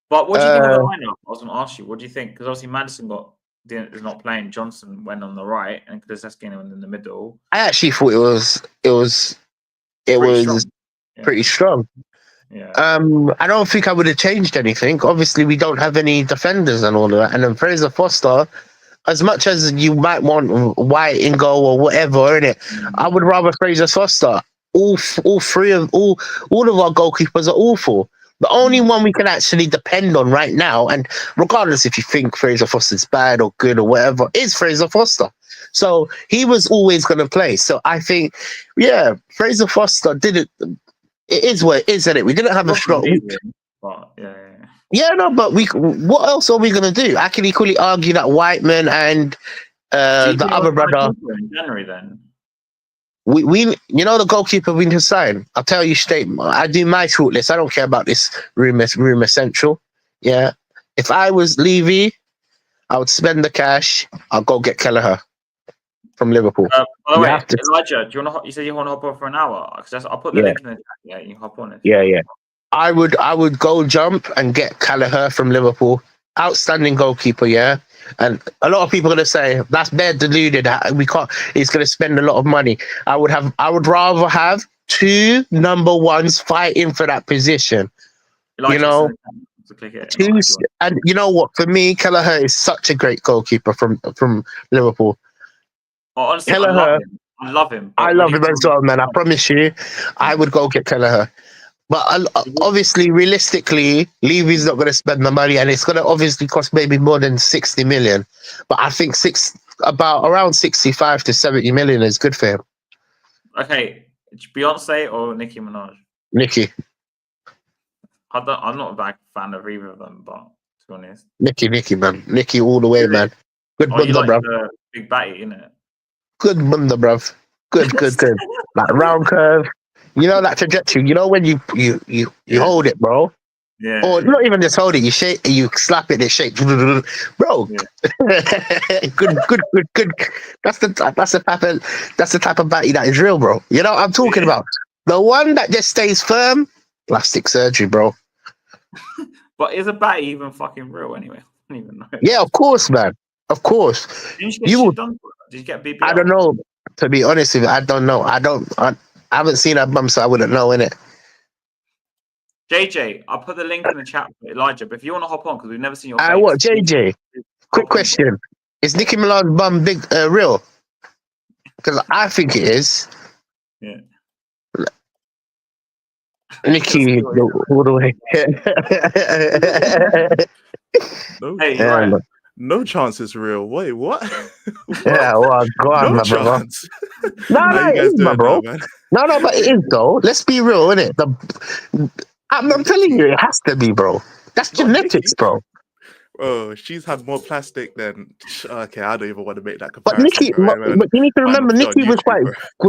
But what do you think of the lineup? I was going to ask you. What do you think? Because obviously Madison is not playing. Johnson went on the right, and Kulusevski went in the middle. I actually thought it was pretty strong. Yeah. I don't think I would have changed anything. Obviously, we don't have any defenders and all of that. And then Fraser Foster, as much as you might want White in goal or whatever, in it, I would rather Fraser Foster. All three of all of our goalkeepers are awful. The only one we can actually depend on right now, and regardless if you think Fraser Foster's bad or good or whatever, is Fraser Foster. So he was always going to play. So I think, yeah, Fraser Foster did it. It is what it is, isn't it? We didn't have a Wasn't strong. amazing, but yeah. Yeah, no, but we. What else are we gonna do? I can equally argue that Whiteman and Do you the think other we'll sign brother. Cooper in January then? We you know the goalkeeper we need to sign. I'll tell you straight. I do my shortlist. I don't care about this rumor central. Yeah, if I was Levy, I would spend the cash. I'll go get Kelleher from Liverpool. By the You way, have to. Elijah, do you want to? You said you want to hop on for an hour. I'll put the Yeah, link in the chat. Yeah, you hop on if you yeah, want. yeah. I would go jump and get Kelleher from Liverpool. Outstanding goalkeeper, yeah. And a lot of people are gonna say that's bare deluded. We can't. He's gonna spend a lot of money. I would rather have two number ones fighting for that position. You Elijah, know, so click it. two. And you know what? For me, Kelleher is such a great goalkeeper from Liverpool. Honestly, I love Kelleher, him. I love him. I But we love need him as well, man. I promise you, I would go get Kelleher. But obviously, realistically, Levy's not going to spend the money, and it's going to obviously cost maybe more than 60 million. But I think around 65 to 70 million is good for him. Okay, Beyonce or Nicki Minaj? Nicky, I'm not a big fan of either of them, but to be honest, Nicky, man, Nicky all the way, man. Good you bunda, like bruv. the big batty, innit? Good bunda, bruv. Good. Like round curve. You know that trajectory. You know when you Yeah. hold it, bro. Yeah. Or not even just hold it. You shake. You slap it. It shakes, bro. Yeah. Good. That's the type of batty that is real, bro. You know what I'm talking about? The one that just stays firm. Plastic surgery, bro. But is a batty even fucking real anyway? I don't even know. Yeah, of course, man. Of course. Did you get shit done for it? Did you get BBL? I don't know. To be honest with you, I don't know. I haven't seen that bump, so I wouldn't know, innit? JJ, I'll put the link in the chat for Elijah. But if you want to hop on, because we've never seen your face. What, JJ? Quick question: is Nicki Minaj's bum big real? Because I think it is. Yeah. Nicki all the way. No, Hey, you're right. no chance it's real. Wait, what? Yeah, well, go on, no my brother. chance. No, How it you guys is, my doing bro. now, man? No, but it is though. Let's be real, innit? I'm telling you, it has to be, bro. That's Not genetics, Nicki. bro. Oh, she's had more plastic than. Okay, I don't even want to make that But comparison. Nicki, bro. but you need to remember, Nicki was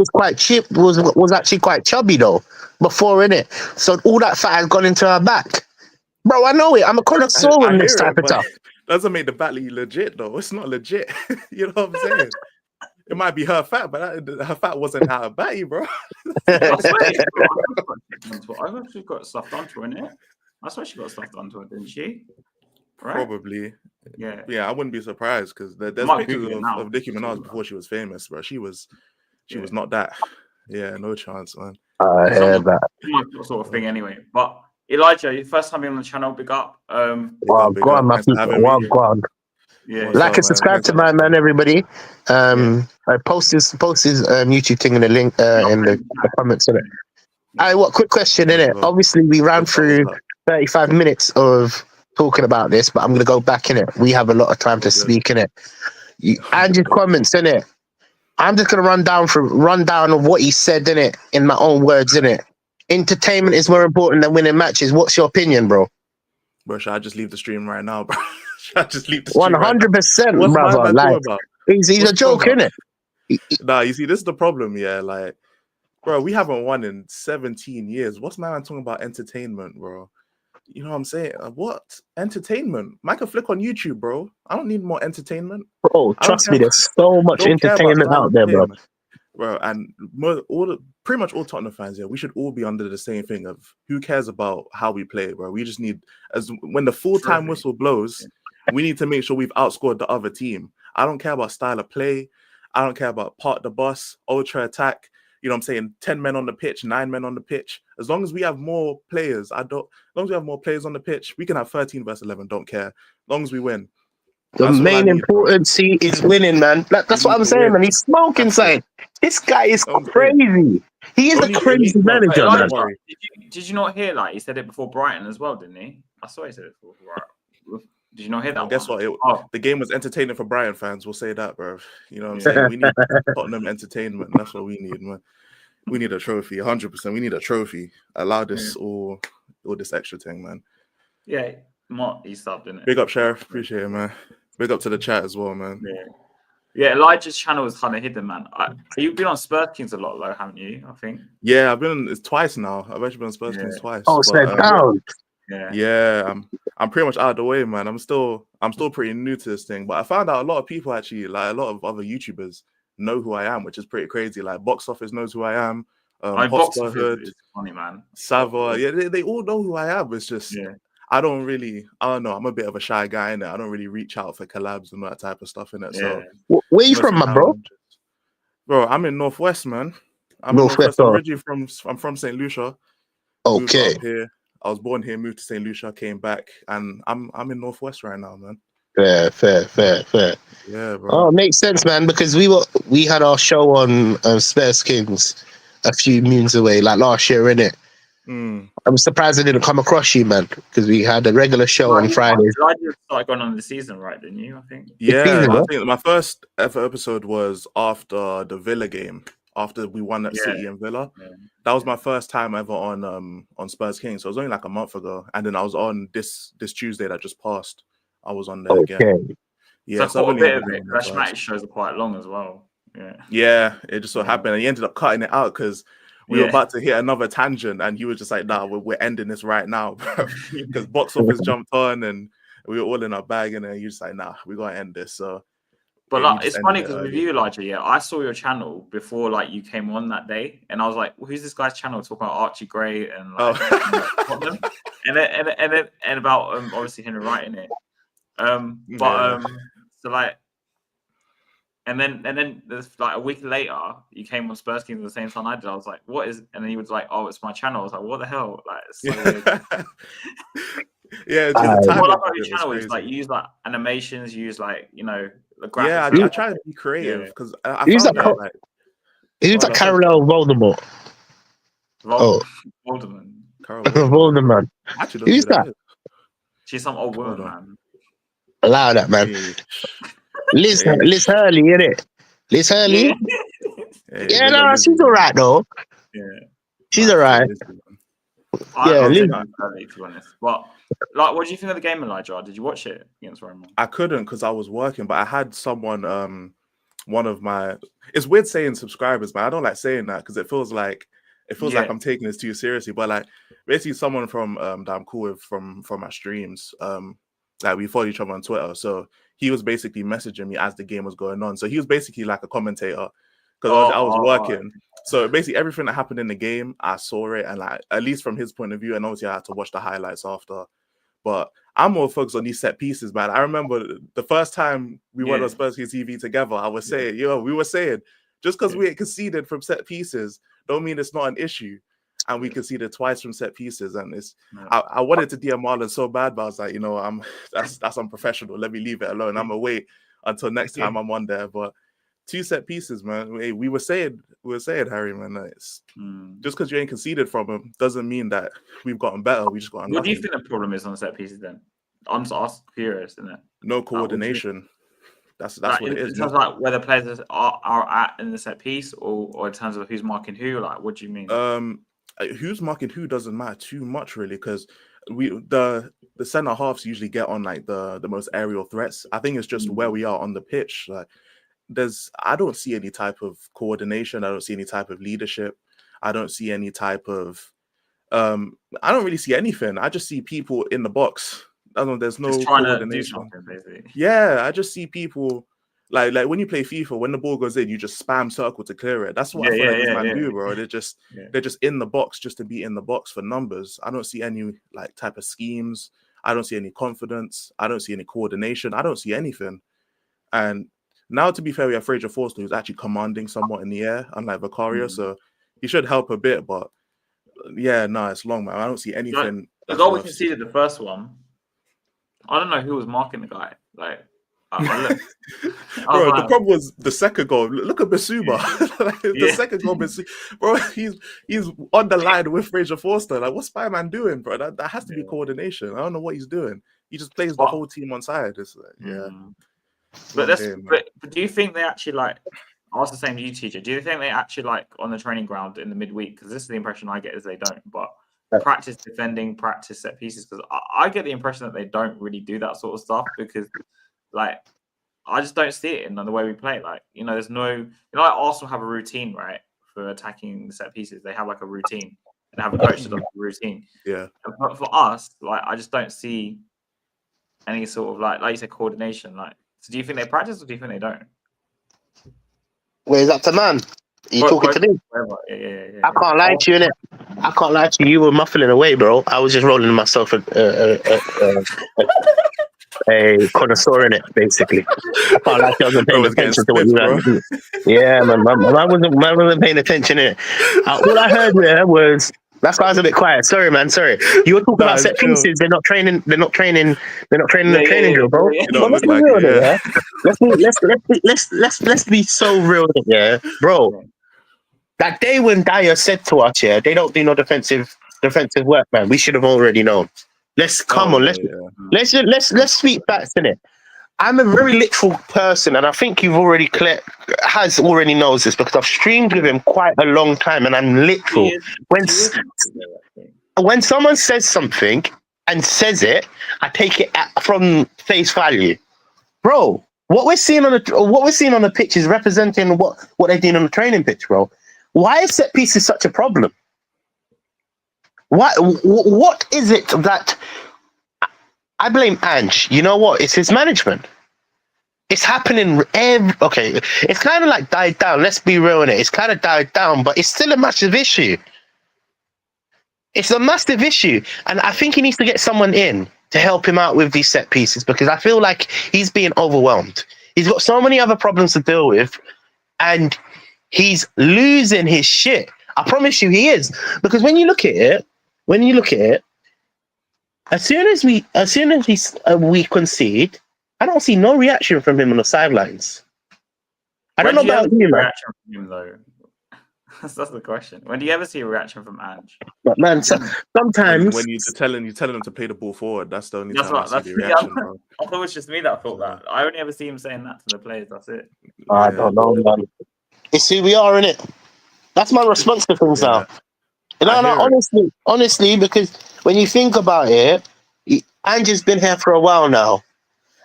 quite cheap. Was actually quite chubby though before, innit? So all that fat has gone into her back, bro. I know it. I'm a connoisseur in this type of stuff. Doesn't make the battle legit though. It's not legit. You know what I'm saying? It might be her fat, but her fat wasn't how a batty, bro. I swear she got stuff done to her, innit? I swear she got stuff done to her, didn't she? Right? Probably. Yeah. Yeah, I wouldn't be surprised because there's pictures of Nicki Minaj before she was famous, bro. She was not that. Yeah, no chance, man. I heard that. Sort of thing, anyway. But Elijah, your first time being on the channel, big up. Well, go on, my people. Well, go on. Yeah. Like and subscribe to my man, everybody. I post his YouTube thing in the link in the comments in it. What quick question in it? Obviously, we ran through 35 minutes of talking about this, but I'm gonna go back in it. We have a lot of time to speak in it. And your comments in it. I'm just gonna run down of what he said in it in my own words in it. Entertainment is more important than winning matches. What's your opinion, bro? Bro, should I just leave the stream right now, bro? Should I just leave the stream 100%, brother. Like, he's a joke, innit? Nah, you see, this is the problem, yeah. Like, bro, we haven't won in 17 years. What's my man talking about entertainment, bro? You know what I'm saying? What? Entertainment? I can flick on YouTube, bro. I don't need more entertainment. Bro, trust me, there's so much entertainment out there, bro. Bro, and pretty much all Tottenham fans, yeah, we should all be under the same thing of who cares about how we play, bro. We just need, when the full-time whistle blows, we need to make sure we've outscored the other team. I don't care about style of play. I don't care about part the bus, ultra attack. you know what I'm saying, 10 men on the pitch, 9 men on the pitch. As long as we have more players, as long as we have more players on the pitch, we can have 13 versus 11. Don't care. As long as we win. The That's all I main need, bro. importancy is winning, man. That's We what need I'm to saying, win. man. He's smoking That's it. inside. This guy is Know what I'm saying? crazy. He is a Only- crazy bro, Wait, manager, Elijah, man. Don't worry. did you not hear like he said it before Brighton as well, didn't he? I saw he said it before Brighton. Did you not hear that? Well, guess one? what? Oh, The game was entertaining for Brighton fans. We'll say that, bro. You know what I'm saying? We need Tottenham entertainment. That's what we need, man. We need a trophy, 100%. We need a trophy. Allow this all this extra thing, man. yeah, Mott, he subbed, didn't it? Big up, Sheriff. Appreciate it, man. Big up to the chat as well, man. Yeah, Elijah's channel is kind of hidden, man. You've been on Spurs Kings a lot, though, haven't you? I think. Yeah, I've been on twice now. I've actually been on Spurs Kings twice. Oh, step down. Yeah, I'm pretty much out of the way, man. I'm still pretty new to this thing, but I found out a lot of people actually, like a lot of other YouTubers, know who I am, which is pretty crazy. Like Box Office knows who I am. Box Office Hood, is funny, man. Sava, yeah, they all know who I am. It's just I don't know. I'm a bit of a shy guy in it. I don't really reach out for collabs and that type of stuff in it. So where you from, my bro? Bro, I'm in Northwest, man. I'm Northwest. I'm originally I'm from St. Lucia. Moved Okay. up here. I was born here, moved to St. Lucia, came back, and I'm in Northwest right now, man. Fair. Yeah, bro. Oh, it makes sense, man, because we had our show on Spurs Kings a few moons away, like last year, innit? I'm surprised I didn't come across you, man, because we had a regular show on Fridays. I just started going on the season, right? Didn't you? I think. Yeah, I think my first ever episode was after the Villa game, after we won at City and Villa. Yeah. That was my first time ever on Spurs Kings. So it was only like a month ago, and then I was on this Tuesday that just passed. I was on there again. Yeah, so I caught a bit of it. Rashmati shows are quite long as well. Yeah, it just so happened, and he ended up cutting it out because we were about to hit another tangent, and he was just like, "Nah, we're ending this right now," because Box Office jumped on, and we were all in our bag, and then he was like, "Nah, we gotta end this." So, but like, it's funny because with you, Elijah, I saw your channel before like you came on that day, and I was like, well, "Who's this guy's channel talking about Archie Gray and like, and then about obviously Henry Wright in it." So like. And then there's like a week later, you came on Spurs Kings at the same time I did. I was like, "What is?" And then he was like, "Oh, it's my channel." I was like, "What the hell?" Like, it's so weird. What about your channel is like you use like animations, you use like the graphics. Yeah, I try to be creative because I use found that. Like, use that Carol Voldemort. Voldemort. Voldemort. Who's that? She's some old woman, man. Allow that, man. Liz Hurley, innit? Liz Hurley? Yeah, no, she's all right, though. Yeah. She's all right. Yeah, Liz Hurley, to be honest. But, like, what do you think of the game, Elijah? Did you watch it against Roma? I couldn't because I was working, but I had someone, one of my... It's weird saying subscribers, man. I don't like saying that because it feels like I'm taking this too seriously. But, like, basically someone from that I'm cool with from my streams, like, we follow each other on Twitter, so he was basically messaging me as the game was going on. So he was basically like a commentator because I was working. So basically everything that happened in the game, I saw it, and like at least from his point of view, and obviously I had to watch the highlights after. But I'm more focused on these set pieces, man. I remember the first time we went on Spurs TV together, I was saying, we were saying, just because we conceded from set pieces, don't mean it's not an issue. And we conceded twice from set pieces, and it's. I wanted to DM Marlon so bad, but I was like, that's unprofessional. Let me leave it alone. I'm gonna wait until next time I'm on there. But 2 set pieces, man. We were saying, Harry, man. It's just because you ain't conceded from them doesn't mean that we've gotten better. We just got. What do you think the problem is on set pieces then? I'm just curious, isn't it? No coordination. That's what it is. In terms of like where the players are at in the set piece, or in terms of who's marking who. Like, what do you mean? Who's marking who doesn't matter too much, really, because the center halves usually get on like the most aerial threats. I think it's just where we are on the pitch. Like, I don't see any type of coordination. I don't see any type of leadership. I don't see any type of I don't really see anything. I just see people in the box. There's no coordination. Yeah, I just see people like when you play FIFA, when the ball goes in, you just spam circle to clear it. That's what I feel like this man do, bro. They're just in the box just to be in the box for numbers. I don't see any like type of schemes. I don't see any confidence. I don't see any coordination. I don't see anything. And now, to be fair, we have Fraser Forster, who's actually commanding somewhat in the air, unlike Vicario. So He should help a bit, but yeah, no, it's long, man. I don't see anything. The goal we conceded, the first one. I don't know who was marking the guy. Like, bro, the problem was the second goal. Look at Basuma. The second goal, bro, he's on the line with Fraser Forster. Like, what's Spider-Man doing, bro? That has to be coordination. I don't know what he's doing. He just plays the whole team on side. It's like, But do you think they actually like? I was the same to you, teacher. Do you think they actually like on the training ground in the midweek? Because this is the impression I get is they don't. But practice defending, practice set pieces. Because I get the impression that they don't really do that sort of stuff because, like, I just don't see it in the way we play. Like, there's no, like Arsenal have a routine, right, for attacking the set pieces. They have like a routine and have a coach that does the routine. Yeah. But for us, like, I just don't see any sort of like you said, coordination. Like, so do you think they practice or do you think they don't? Where's that to man? Are you talking to me? Yeah. I can't lie to you, innit? I can't lie to you. You were muffling away, bro. I was just rolling myself a connoisseur in it, basically. I can't lie to you. I wasn't paying attention to what you were doing. Yeah, man. I wasn't paying attention in it. All I heard there was. That's why I was a bit quiet. Sorry, man. Sorry. You were talking about set pieces. They're not training. They're not training the training drill, bro. Let's be real with it, yeah. Let's be so real with it, yeah, bro. That day when Dyer said to us, yeah, they don't do no defensive work, man. We should have already known. Let's speak facts in it. I'm a very literal person, and I think you've already already knows this because I've streamed with him quite a long time, and I'm literal. When someone says something and says it, I take it from face value, bro. What we're seeing on the pitch is representing what they're doing on the training pitch, bro. Why is set pieces such a problem? What is it that I blame Ange? You know what? It's his management. It's happening it's kind of like died down. Let's be real in it. It's kind of died down, but it's still a massive issue. It's a massive issue. And I think he needs to get someone in to help him out with these set pieces because I feel like he's being overwhelmed. He's got so many other problems to deal with and he's losing his shit. I promise you he is. Because when you look at it, as soon as we concede, I don't see no reaction from him on the sidelines. I don't know about you, man. Reaction from him, though? That's the question. When do you ever see a reaction from Ange? But man, sometimes when you're telling him to play the ball forward, that's the only time I see the reaction, bro. I thought it was just me that thought that. I only ever see him saying that to the players. That's it. I don't know, man. It's who we are, innit? That's my response to things now. No, honestly, because when you think about it, Ange has been here for a while now.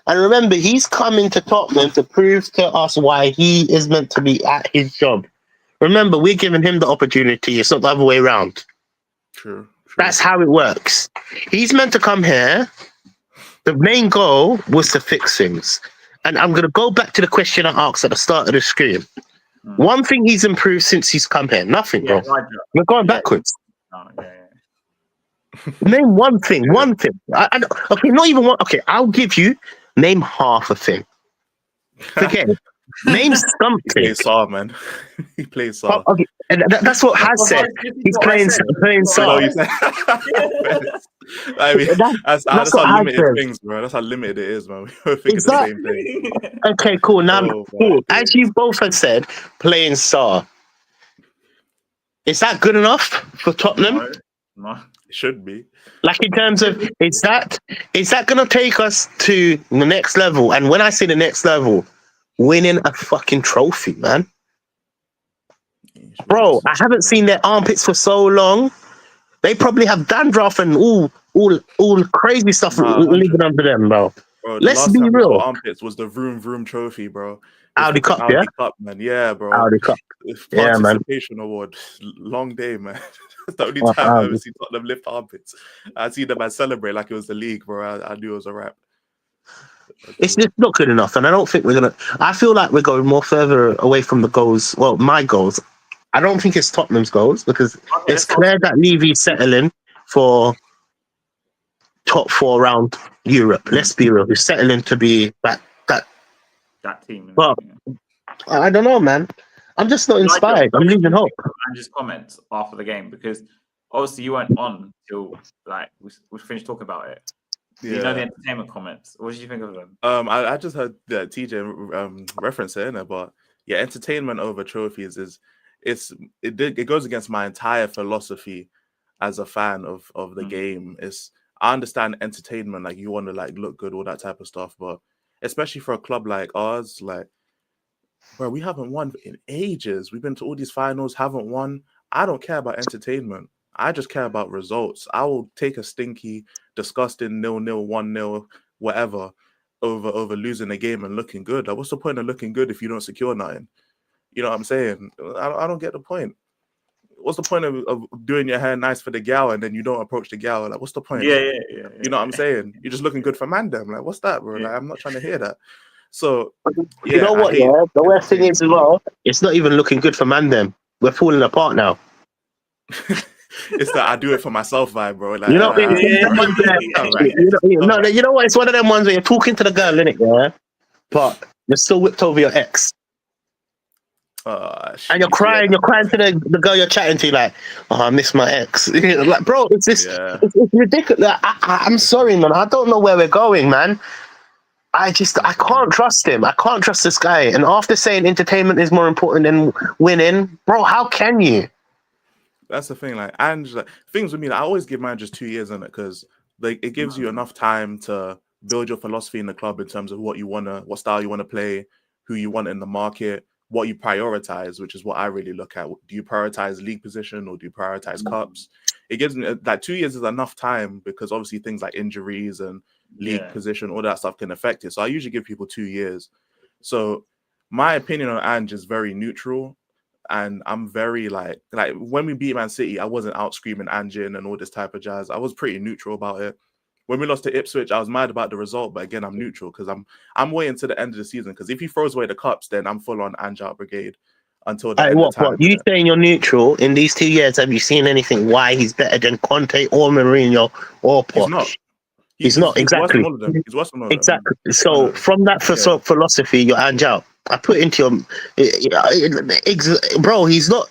And remember, he's coming to Tottenham to prove to us why he is meant to be at his job. Remember, we're giving him the opportunity. It's not the other way around. True. That's how it works. He's meant to come here. The main goal was to fix things. And I'm going to go back to the question I asked at the start of the stream. One thing he's improved since he's come here. Nothing, bro. We're going backwards. Name one thing. Okay, not even one. Okay, I'll give you. Name half a thing. Forget it. Name something. He plays Saar, man. He plays Saar. Okay, and that's what Has said. He's playing Saar. I mean, that's how limited things, bro. That's how limited it is, man. We were thinking the same thing. Okay, cool. Now, cool. As you both had said, playing Saar. Is that good enough for Tottenham? No, it should be. Like in terms of, is that going to take us to the next level? And when I say the next level, winning a fucking trophy, man. Bro, I haven't seen their armpits for so long. They probably have dandruff and all crazy stuff living under them, bro. Let's be real. Armpits was the Vroom Vroom trophy, bro. Audi Cup, Audi Cup, man. Yeah, bro. Audi Cup. Participation award. Long day, man. That's the only time I've ever seen Tottenham lift armpits. I see them and celebrate like it was the league, bro. I knew it was a wrap. It's just not good enough, and I don't think we're gonna. I feel like we're going more further away from the goals. Well, my goals. I don't think it's Tottenham's goals because it's clear that Levy's settling for top 4 around Europe. Let's be real. He's settling to be that team. Well, I don't know, man. I'm just not inspired. I'm losing hope. Ange's comments after the game? Because obviously you weren't on till like we finished talking about it. Do you know the entertainment comments? What did you think of them? I just heard that TJ reference it in it, but yeah, entertainment over trophies it goes against my entire philosophy as a fan of the game. I understand entertainment, like you want to like look good, all that type of stuff, but especially for a club like ours, like bro, we haven't won in ages. We've been to all these finals, haven't won. I don't care about entertainment. I just care about results. I will take a stinky, disgusting 0-0, 1-0, whatever, over losing a game and looking good. Like, what's the point of looking good if you don't secure nothing? You know what I'm saying? I don't get the point. What's the point of doing your hair nice for the gal and then you don't approach the gal? Like, what's the point? Yeah. You know what I'm saying? You're just looking good for Mandem. Like, what's that, bro? Yeah. Like, I'm not trying to hear that. So, you know what? Yeah, the worst thing is as well. It's not even looking good for Mandem. We're falling apart now. It's that I do it for myself vibe, bro. Like, You know, you know what? It's one of them ones where you're talking to the girl, innit? Yeah, but you're still whipped over your ex. And you're crying to the girl you're chatting to, like, oh, I miss my ex. Like, bro, it's this, it's ridiculous. Like, I'm sorry, man. I don't know where we're going, man. I can't trust him. I can't trust this guy. And after saying entertainment is more important than winning, bro, how can you? That's the thing. Like, and like, things with me, like, I always give managers 2 years in it because like it gives you enough time to build your philosophy in the club in terms of what style you want to play, who you want in the market, what you prioritize, which is what I really look at. Do you prioritize league position or do you prioritize cups? It gives me like 2 years is enough time because obviously things like injuries and league position, all that stuff can affect it. So I usually give people 2 years. So my opinion on Ange is very neutral. And I'm very like when we beat Man City, I wasn't out screaming Ange and all this type of jazz. I was pretty neutral about it. When we lost to Ipswich, I was mad about the result, but again, I'm neutral because I'm waiting to the end of the season. Because if he throws away the cups, then I'm full on Ange out brigade until the end of time. What you saying you're neutral in these 2 years? Have you seen anything? Why he's better than Conte or Mourinho or Poch? He's not. He's not exactly. He's worse than all of them. Exactly. So from that philosophy, you're Ange out. I put into your bro. He's not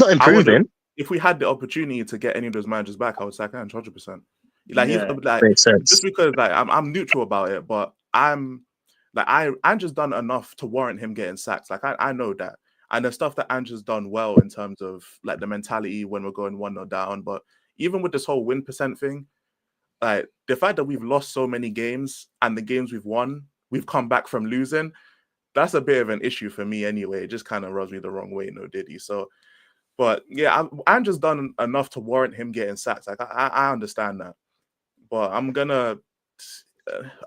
improving. If we had the opportunity to get any of those managers back, I would sack Ange 100%. Like he's like makes sense. Just because like I'm neutral about it, but I'm like Ange has done enough to warrant him getting sacked. Like I know that, and the stuff that Ange has done well in terms of like the mentality when we're going 1-0 down. But even with this whole win percent thing. Like the fact that we've lost so many games and the games we've won, we've come back from losing. That's a bit of an issue for me anyway. It just kind of rubs me the wrong way, no Diddy. So, but yeah, I'm just done enough to warrant him getting sacked. Like I understand that, but I'm gonna.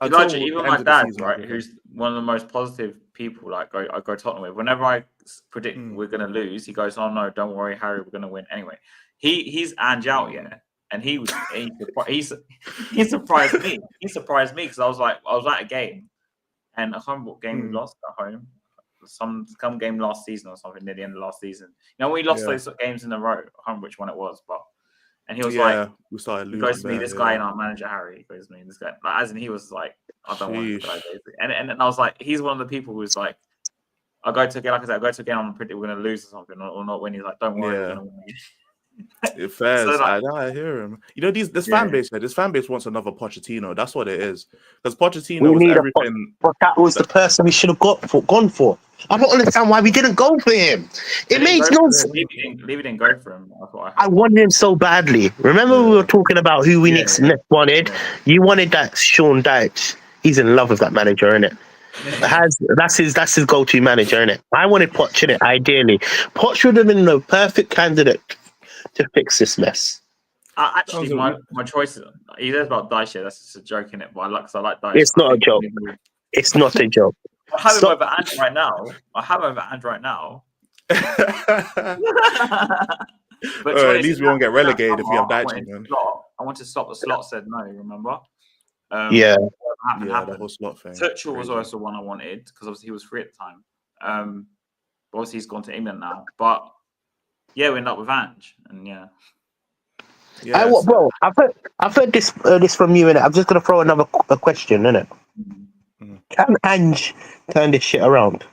Even my dad, right, who's one of the most positive people, like I go Tottenham with. Whenever I predict we're gonna lose, he goes, "Oh no, don't worry, Harry, we're gonna win anyway." He's Ange out, and he surprised me. He surprised me because I was at a game, and I can't remember what game we lost at home. Some game last season or something near the end of last season. You know, we lost those games in a row. I can't remember which one it was, but and he was we started losing. He goes to me, this guy and our manager Harry. He goes to me, this guy, like, as in he was like, I don't want this guy. And I was like, he's one of the people who's like, I go to a game, like I said, I go to a game, I'm predict we're gonna lose or something or not win. He's like, don't worry, we're gonna win. It fares. So I hear him. You know, this fan base here. This fan base wants another Pochettino. That's what it is. Because Pochettino was everything. But that was the person we should have gone for. I don't understand why we didn't go for him. It makes no sense. Levy didn't go for him. I wanted him so badly. Remember we were talking about who we next wanted. Yeah. You wanted that Sean Dyche. He's in love with that manager, innit? That's his go-to manager, innit? I wanted Poch, innit? Ideally, Poch would have been the perfect candidate to fix this mess. Actually, my choice is he says about Dyche. That's just a joke, innit? But I like Dyche. It's not a joke. It's not a joke. I have him over Ange right now. But at least we won't get relegated if we have Dyche. I want to stop the slot. Said no. Remember? The whole slot thing. Tuchel was also one I wanted because obviously he was free at the time. Obviously he's gone to England now, but we end up with Ange, and bro, I've heard this from you, and I'm just gonna throw another question, innit? Can Ange turn this shit around?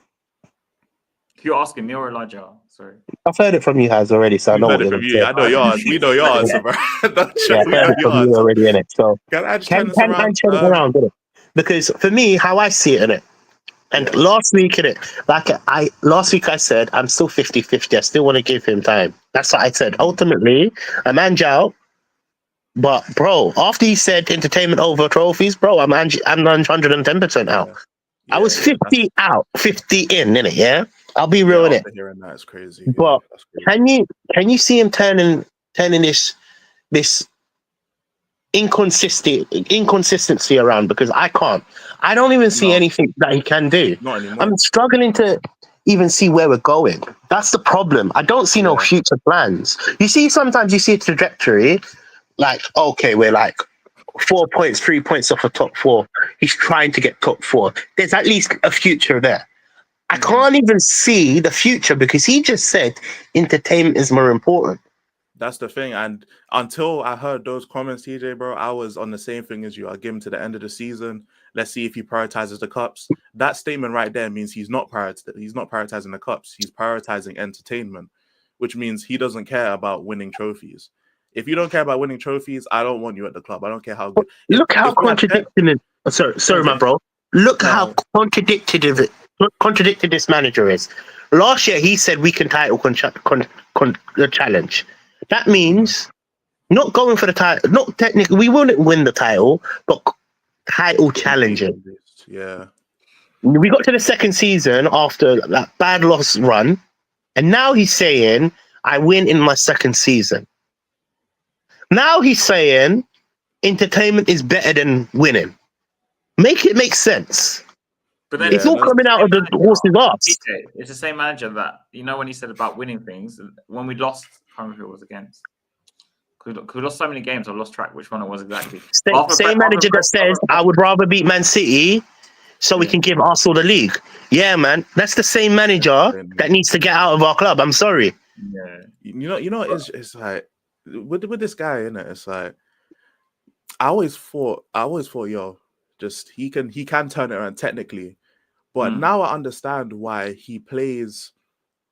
you're asking me or Elijah, sorry. I've heard it from you guys already, so I We've know heard what it you're from going to you. say. I know yours. We know your answer, bro. Yeah, We I've heard know it your from you answer. already, innit? So Can I just can turn this around? I turn it around, innit? Because for me, how I see it, innit? And Yeah. last week, innit? Last week I said I'm still 50-50. I still want to give him time. That's what I said. Ultimately, a man's out. But bro, after he said entertainment over trophies, bro, I'm 110% out. I was 50 out, 50 in, innit? Yeah, I'll be real in it. After hearing that, it's crazy. But That's crazy. can you see him turning this inconsistency around? Because I can't. I don't even see No. anything that he can do. Not anymore. I'm struggling to even see where we're going. That's the problem. I don't see no Yeah. future plans. You see, sometimes you see a trajectory, like, okay, we're like 4 points, 3 points off a top four. He's trying to get top four. There's at least a future there. I can't even see the future because he just said entertainment is more important. That's the thing. And until I heard those comments, TJ, bro, I was on the same thing as you. I'll give him to the end of the season. Let's see if he prioritizes the cups. That statement right there means he's not prioritizing the cups. He's prioritizing entertainment, which means he doesn't care about winning trophies. If you don't care about winning trophies, I don't want you at the club. I don't care how good. Look how contradicting it. Sorry, my bro. Look how contradicted this manager is. Last year he said we can title the challenge. That means not going for the title. Not technically, we wouldn't win the title, but title challenging. Yeah. We got to the second season after that bad loss run, and now he's saying I win in my second season. Now he's saying entertainment is better than winning. Make it make sense. But then It's all coming out of the horse's ass. It's the same manager that, you know, when he said about winning things, when we lost, I can't remember who it was against. Because we lost so many games, I lost track which one it was exactly. Same manager that says, I would rather beat Man City so we can give Arsenal the league. Yeah, man. That's the same manager that needs to get out of our club. I'm sorry. Yeah. You know, it's like, with this guy, innit? It's like, I always thought, yo, just he can turn it around technically, but now I understand why he plays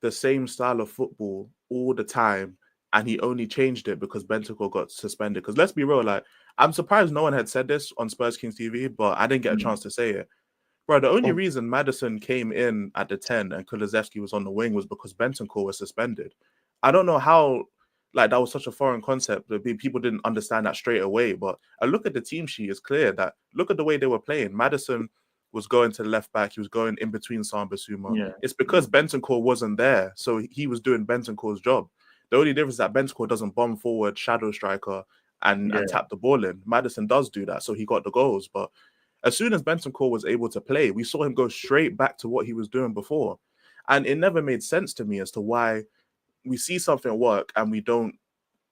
the same style of football all the time, and he only changed it because Bentancur got suspended. Because let's be real, like, I'm surprised no one had said this on Spurs Kings TV, but I didn't get a chance to say it. Bro, the only reason Maddison came in at the 10 and Kulusevski was on the wing was because Bentancur was suspended. I don't know how, like, that was such a foreign concept that people didn't understand that straight away. But a look at the team sheet is clear that look at the way they were playing. Maddison was going to the left back. He was going in between Sambasuma. Yeah. It's because Bentancur wasn't there. So he was doing Bentancur's job. The only difference is that Bentancur doesn't bomb forward, shadow striker, and tap the ball in. Maddison does do that. So he got the goals. But as soon as Bentancur was able to play, we saw him go straight back to what he was doing before. And it never made sense to me as to why we see something work and we don't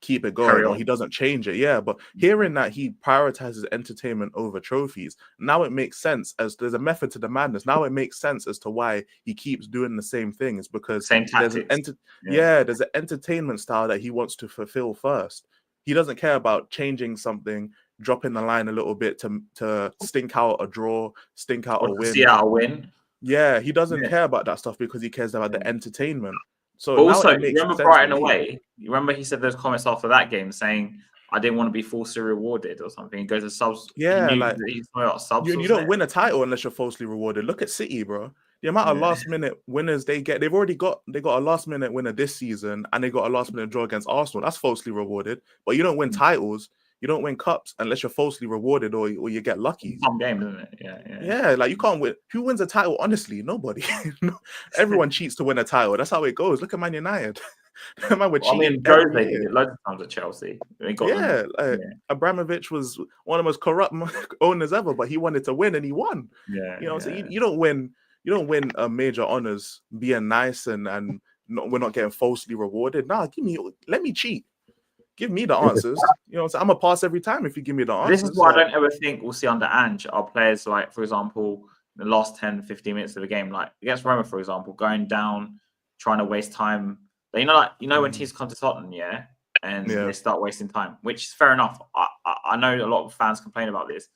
keep it going, or he doesn't change it. Yeah, but hearing that he prioritizes entertainment over trophies, now it makes sense. As there's a method to the madness. Now it makes sense as to why he keeps doing the same thing. It's because there's an entertainment style that he wants to fulfill first. He doesn't care about changing something, dropping the line a little bit to stink out a draw, stink out a win. See out a win. Yeah, he doesn't care about that stuff because he cares about the entertainment. So but now also, it makes remember sense Brighton to me. away? You remember he said those comments after that game saying, "I didn't want to be falsely rewarded" or something. He goes to subs. Yeah, like he's about subs. You don't win a title unless you're falsely rewarded. Look at City, bro. The amount of last minute winners they get, they got a last minute winner this season, and they got a last minute draw against Arsenal. That's falsely rewarded. But you don't win titles, you don't win cups unless you're falsely rewarded or you get lucky. Some game, isn't it? Yeah. Like you can't win. Who wins a title? Honestly, nobody. Everyone cheats to win a title. That's how it goes. Look at Man United. Man, we're cheating. Jose did it loads of times at Chelsea. Abramovich was one of the most corrupt owners ever, but he wanted to win and he won. Yeah, you know, so you don't win. You don't win major honors being nice and we're not getting falsely rewarded. Nah, let me cheat. Give me the answers. You know, so I'm gonna pass every time if you give me the answers. This is what I don't ever think we'll see under Ange. Our players, like, for example, the last 10, 15 minutes of the game, like against Roma, for example, going down, trying to waste time. When teams come to Tottenham, and they start wasting time, which is fair enough. I know a lot of fans complain about this,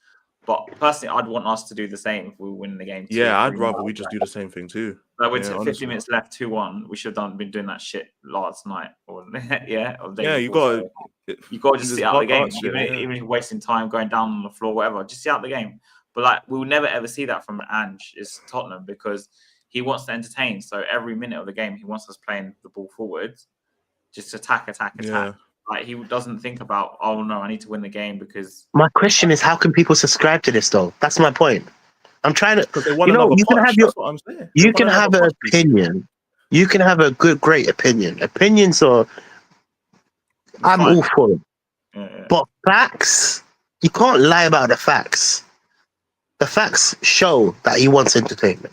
But personally, I'd want us to do the same if we win the game too. Yeah, I'd rather we just do the same thing too. Like with Yeah, 50 honestly. minutes left, 2-1. We should have been doing that shit last night, or or the day Yeah, you before. got You got to just this sit out the game, knockout shit, even if you're wasting time going down on the floor, whatever. Just sit out the game. But like, we'll never ever see that from Ange. Is Tottenham, because he wants to entertain. So every minute of the game, he wants us playing the ball forward, just attack. Yeah. Like, he doesn't think about, oh no, I need to win the game because. My question is, how can people subscribe to this though? That's my point. I'm trying to, Because they want you know, another you can Poch, have your, that's what I'm saying. They you want can another have an Poch. opinion. You can have a great opinion. Opinions are, I'm Fine. all for it. Yeah. But facts, you can't lie about the facts. The facts show that he wants entertainment.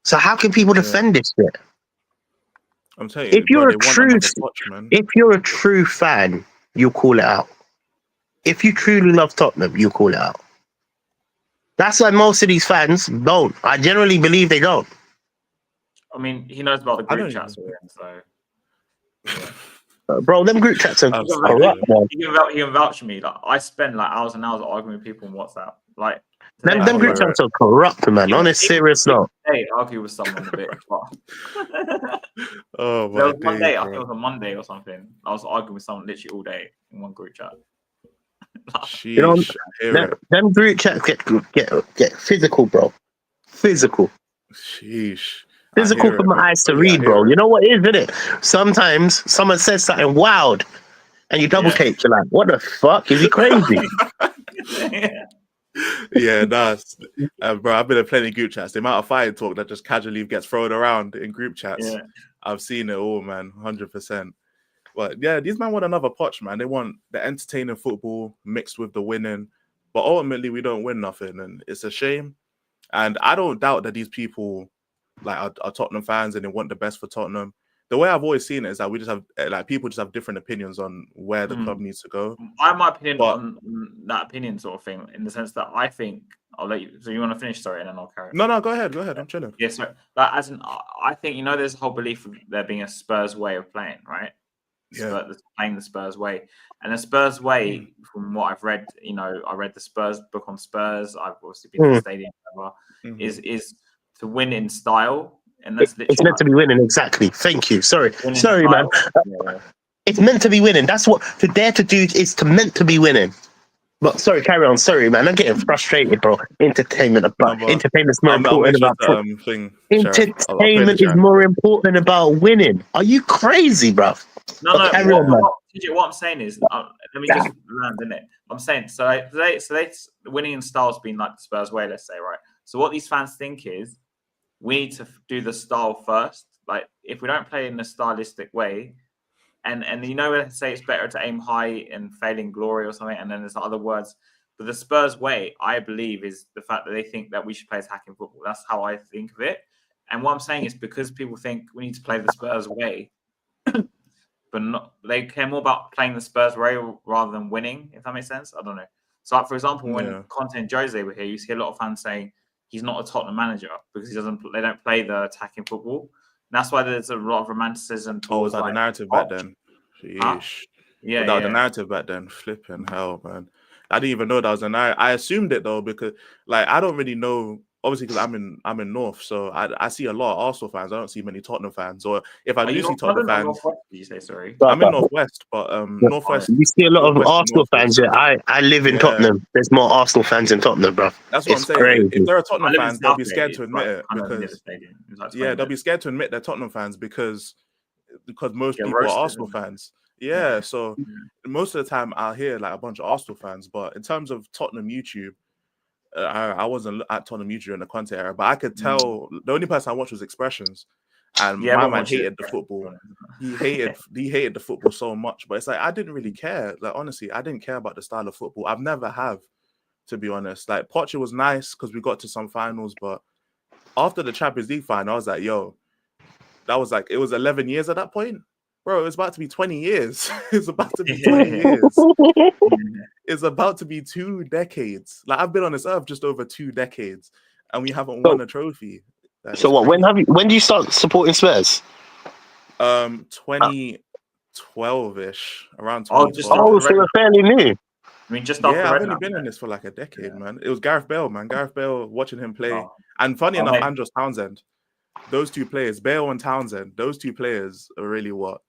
So how can people defend this shit? I'm telling you, If you're bro, a they want true, another Poch, man. if you're a true fan, you'll call it out. If you truly love Tottenham, you'll call it out. That's why most of these fans don't. I generally believe they don't. I mean, he knows about the I group don't chats we're in, so. Yeah. Bro, them group chats are Absolutely. corrupt, man. He can vouch for me. Like, I spend like hours and hours arguing with people on WhatsApp. Like, today, Them I group think- chats are corrupt, man. On a even serious note. today, I argue with someone a bit. But Oh there my was one day, days, I think it bro. was a Monday or something. I was arguing with someone literally all day in one group chat. You know, Sheesh, I hear it. them group chats get physical, bro. Physical. Sheesh. I Physical hear for it, my man. eyes to Yeah, I read, hear bro. it. You know what it is, isn't it? Sometimes someone says something wild and you double Yeah. take. You're like, what the fuck? Is he crazy? Yeah, nice. Bro, I've been in plenty of group chats. The amount of fire talk that just casually gets thrown around in group chats. Yeah. I've seen it all, man. 100%. But yeah, these men want another Poch, man. They want the entertaining football mixed with the winning. But ultimately, we don't win nothing. And it's a shame. And I don't doubt that these people like are Tottenham fans and they want the best for Tottenham. The way I've always seen it is that we just have like people just have different opinions on where the club needs to go. I have my opinion But- on that opinion sort of thing, in the sense that I think I'll let you. So you want to finish? Sorry, and then I'll carry on. No, go ahead. I'm chilling. Yeah, so like, as in, I think there's a whole belief of there being a Spurs way of playing, right? Yeah. Playing the Spurs way, and the Spurs way, from what I've read, I read the Spurs book on Spurs. I've obviously been to the stadium, whatever, is to win in style, and that's literally It's meant to be winning, exactly. Thank you. Sorry, winning sorry, man. style. Yeah. It's meant to be winning. That's what to dare to do is to meant to be winning. But sorry, carry on. Sorry, man. I'm getting frustrated, bro. Entertainment's more important about thing. Entertainment is more important about winning. Are you crazy, bro? No. What I'm saying is, let me just land in it. I'm saying they winning in style has been like the Spurs way, let's say, right? So what these fans think is we need to do the style first. Like, if we don't play in a stylistic way, and they say it's better to aim high and fail in glory or something, and then there's other words. But the Spurs way, I believe, is the fact that they think that we should play attacking football. That's how I think of it. And what I'm saying is, because people think we need to play the Spurs way, but they care more about playing the Spurs way rather than winning, if that makes sense. I don't know. So, like, for example, when Conte and Jose were here, you see a lot of fans saying he's not a Tottenham manager because they don't play the attacking football. And that's why there's a lot of romanticism towards the narrative back then. Sheesh. Yeah, the narrative back then. Flipping hell, man. I didn't even know that was a narrative. I assumed it though, because like I don't really know. Obviously, because I'm in North, so I see a lot of Arsenal fans. I don't see many Tottenham fans. Or if I do see Tottenham fans, Northwest, did you say sorry? I'm in Northwest, but Northwest. You see a lot of Arsenal fans. Yeah, I live in Tottenham. There's more Arsenal fans in Tottenham, bro. That's what I'm saying. Crazy. If there are Tottenham fans, they'll be scared to admit it because they'll be scared to admit they're Tottenham fans because most people are Arsenal fans. Yeah, so most of the time I'll hear like a bunch of Arsenal fans, but in terms of Tottenham YouTube, I wasn't at Tottenham YouTube in the Conte era, but I could tell the only person I watched was Expressions, and my man hated the football. He hated the football so much, but it's like I didn't really care. Like honestly, I didn't care about the style of football. I've never have, to be honest. Like Poch was nice because we got to some finals, but after the Champions League final, I was like, yo, that was like it was 11 years at that point. Bro, it's about to be 20 years. It's about to be 20 years. It's about to be 2 decades. Like I've been on this earth just over 2 decades, and we haven't won a trophy. So what? Crazy. When do you start supporting Spurs? 2012-ish, around 2012. Oh, so you're fairly new. I mean, just after Yeah, I've Red only Lamp, been in this for like a decade, yeah. man. It was Gareth Bale, man. Gareth Bale, watching him play. Oh, And funny oh, enough, mate. Andros Townsend, those two players, Bale and Townsend, those two players are really what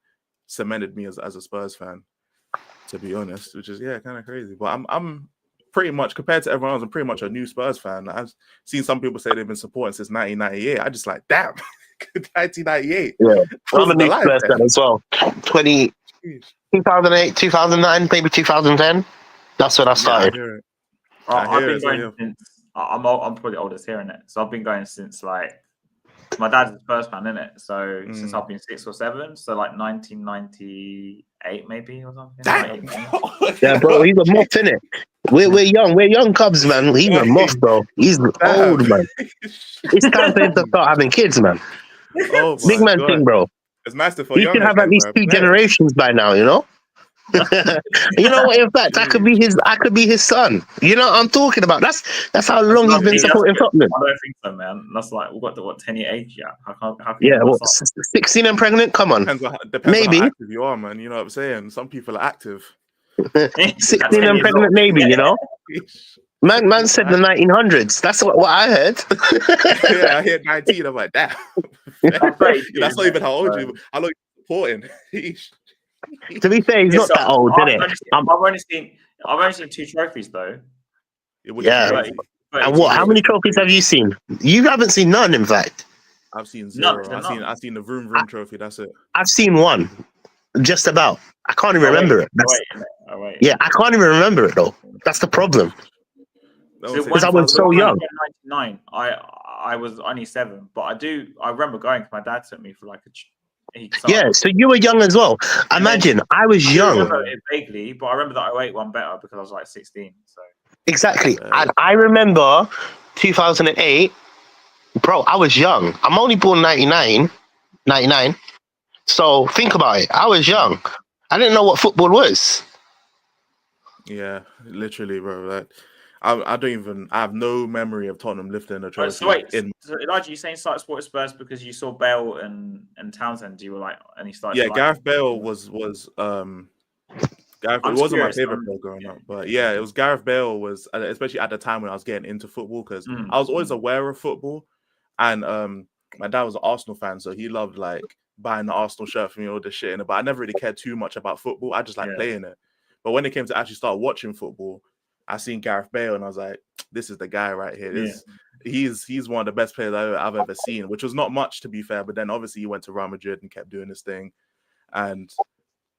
cemented me as a Spurs fan, to be honest, which is, kind of crazy. But I'm pretty much, compared to everyone else, I'm pretty much a new Spurs fan. I've seen some people say they've been supporting since 1998. I just like, damn, 1998. Yeah, I I'm a wasn't new alive Spurs then. fan as well. 2008, 2009, maybe 2010. That's when I Yeah, I started. hear it. I've been So, going since I'm probably the oldest here in it, so I've been going since like my dad's the first fan in it, so since I've been 6 or 7, so like 1998 maybe or something. damn. 99. Yeah, bro, he's a moth, innit? We're young cubs, man. He's a moth, bro. He's old, man. It's time for him to start having kids, man. Oh Big my man god. thing, bro. It's nice to feel He young should have at again, least bro. 2 generations by now, you know? You know what? In fact, I could be his son. You know what I'm talking about? That's how long he's been supporting Tottenham. I don't think so, man. That's like we've got the 10-year age, yeah. How can Yeah, you what, not start? 16 and pregnant? Come on. Depends on Maybe. how active you are, man. You know what I'm saying? Some people are active. 16 10 and years pregnant, old. maybe, you know? Man said the 1900s. That's what I heard. Yeah, I hit 19. I'm like, damn. That's not even how old you are. How long you supporting? To be fair, he's not that old, is it? I've only seen 2 trophies though. Yeah. 30, And what? How many trophies have you seen? You haven't seen none, in fact. I've seen 0. None. I've seen the Vroom trophy. That's it. I've seen one, just about. I can't even remember it. Wait. Yeah, I can't even remember it though. That's the problem. Because I was so young. 99. I was only 7, but I remember going because my dad took me for like yeah, so you were young as well. Imagine, I was young. I remember it vaguely, but I remember that 08 one better because I was like 16. So exactly, and I remember 2008. Bro, I was young. I'm only born 99. So think about it. I was young. I didn't know what football was. Yeah, literally, bro. Like, I have no memory of Tottenham lifting a trophy. So wait, so Elijah, you saying started supporting Spurs because you saw Bale and Townsend? You were like, and he started. Yeah, Gareth Bale was Gareth. It wasn't my favorite player growing up, but yeah, it was Gareth Bale was, especially at the time when I was getting into football, because I was always aware of football, and my dad was an Arsenal fan, so he loved like buying the Arsenal shirt for me, all this shit in it. But I never really cared too much about football. I just like playing it. But when it came to actually start watching football, I seen Gareth Bale and I was like, this is the guy right here. He's one of the best players I've ever seen, which was not much, to be fair. But then obviously he went to Real Madrid and kept doing his thing. And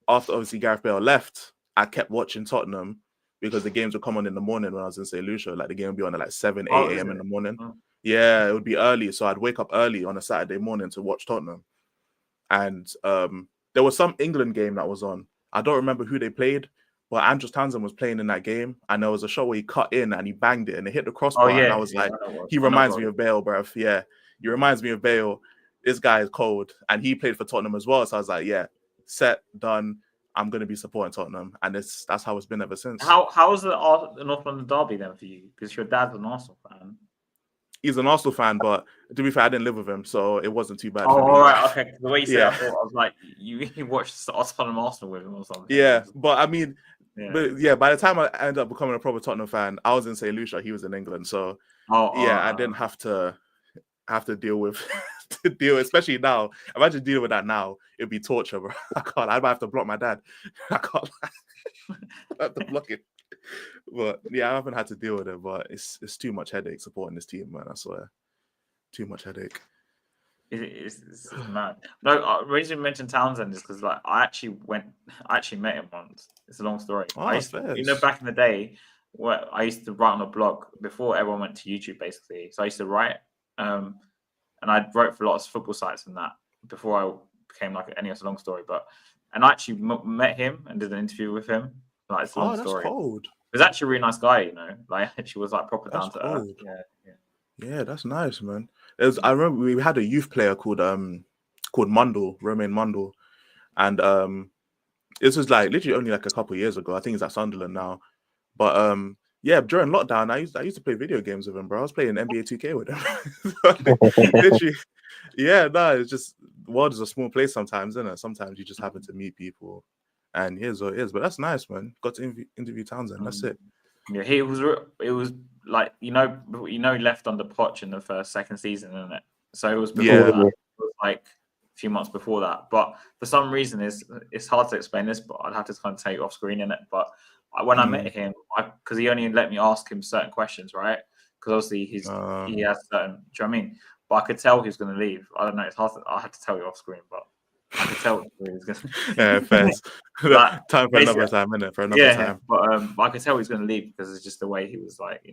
after obviously Gareth Bale left, I kept watching Tottenham because the games would come on in the morning when I was in St. Lucia. Like the game would be on at like 7, 8 a.m. in the morning. Yeah, it would be early. So I'd wake up early on a Saturday morning to watch Tottenham. And there was some England game that was on. I don't remember who they played, but Andros Townsend was playing in that game. And there was a shot where he cut in and he banged it and it hit the crossbar. And I was like, he reminds me of Bale, bruv. Yeah, he reminds me of Bale. This guy is cold. And he played for Tottenham as well. So I was like, yeah, set, done. I'm going to be supporting Tottenham. And that's how it's been ever since. How was the North London derby then for you? Because your dad's an Arsenal fan. He's an Arsenal fan, but to be fair, I didn't live with him, so it wasn't too bad. Oh, all right, okay. The way you said, I thought I was like, you watched Tottenham Arsenal with him or something. Yeah, but I mean, by the time I ended up becoming a proper Tottenham fan, I was in St. Lucia, he was in England, so I didn't have to deal with especially now. Imagine dealing with that now; it'd be torture, bro. I might have to block my dad. I can't. I have to block it. But yeah, I haven't had to deal with it, but it's too much headache supporting this team, man. I swear, too much headache. It's mad. No, the reason you mentioned Townsend is because like I actually met him once. It's a long story. Back in the day, where I used to write on a blog before everyone went to YouTube, basically. So I used to write, and I wrote for lots of football sites and that before I became like it's a long story. And I actually met him and did an interview with him. Like it's a long story. Cold. He was actually a really nice guy, you know. Like she was like proper down to earth. Yeah, that's nice, man. I remember we had a youth player called Mundle, Romain Mundle, and this was like literally only like a couple of years ago. I think he's at Sunderland now, but during lockdown, I used to play video games with him, bro. I was playing NBA 2K with him. Literally, it's just the world is a small place sometimes, isn't it? Sometimes you just happen to meet people And here's what it is. But that's nice, man. Got to interview Townsend. That's it. Yeah, it was like he left under Poch in the second season, isn't it? So it was before Yeah. that. It was like a few months before that. But for some reason, it's hard to explain this, but I'd have to kind of take it off screen in it. But when I met him, because he only let me ask him certain questions, right? Because obviously he has certain. Do you know what I mean? But I could tell he was going to leave. I don't know. It's hard. I had to tell you off screen, but I could tell he was going to. Yeah, fair. Like, time for another time, innit? For another time. But I could tell he was going to leave because it's just the way he was like,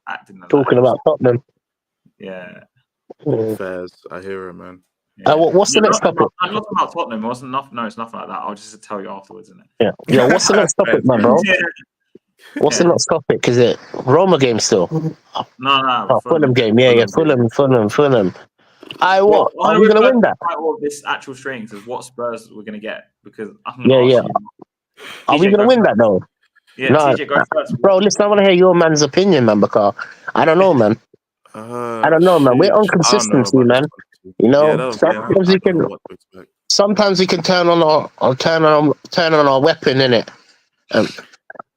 acting. Talking about Tottenham. Yeah. Fairs. I hear it, man. Yeah. What's the next topic? I'm not about Tottenham. It wasn't nothing. No, it's nothing like that. I'll just tell you afterwards, isn't it? Yeah. What's the next topic, man, bro? What's the next topic? Is it Roma game still? No. Fulham game. Yeah. Fulham. Are we gonna win that? This actual strings is what Spurs we're gonna get because I'm Are we gonna win that though? Yeah, no, TJ, go first. Bro, listen, I want to hear your man's opinion, man, because I don't know, man. I don't know, man. We're on consistency, man. Sometimes we can turn on our weapon, innit?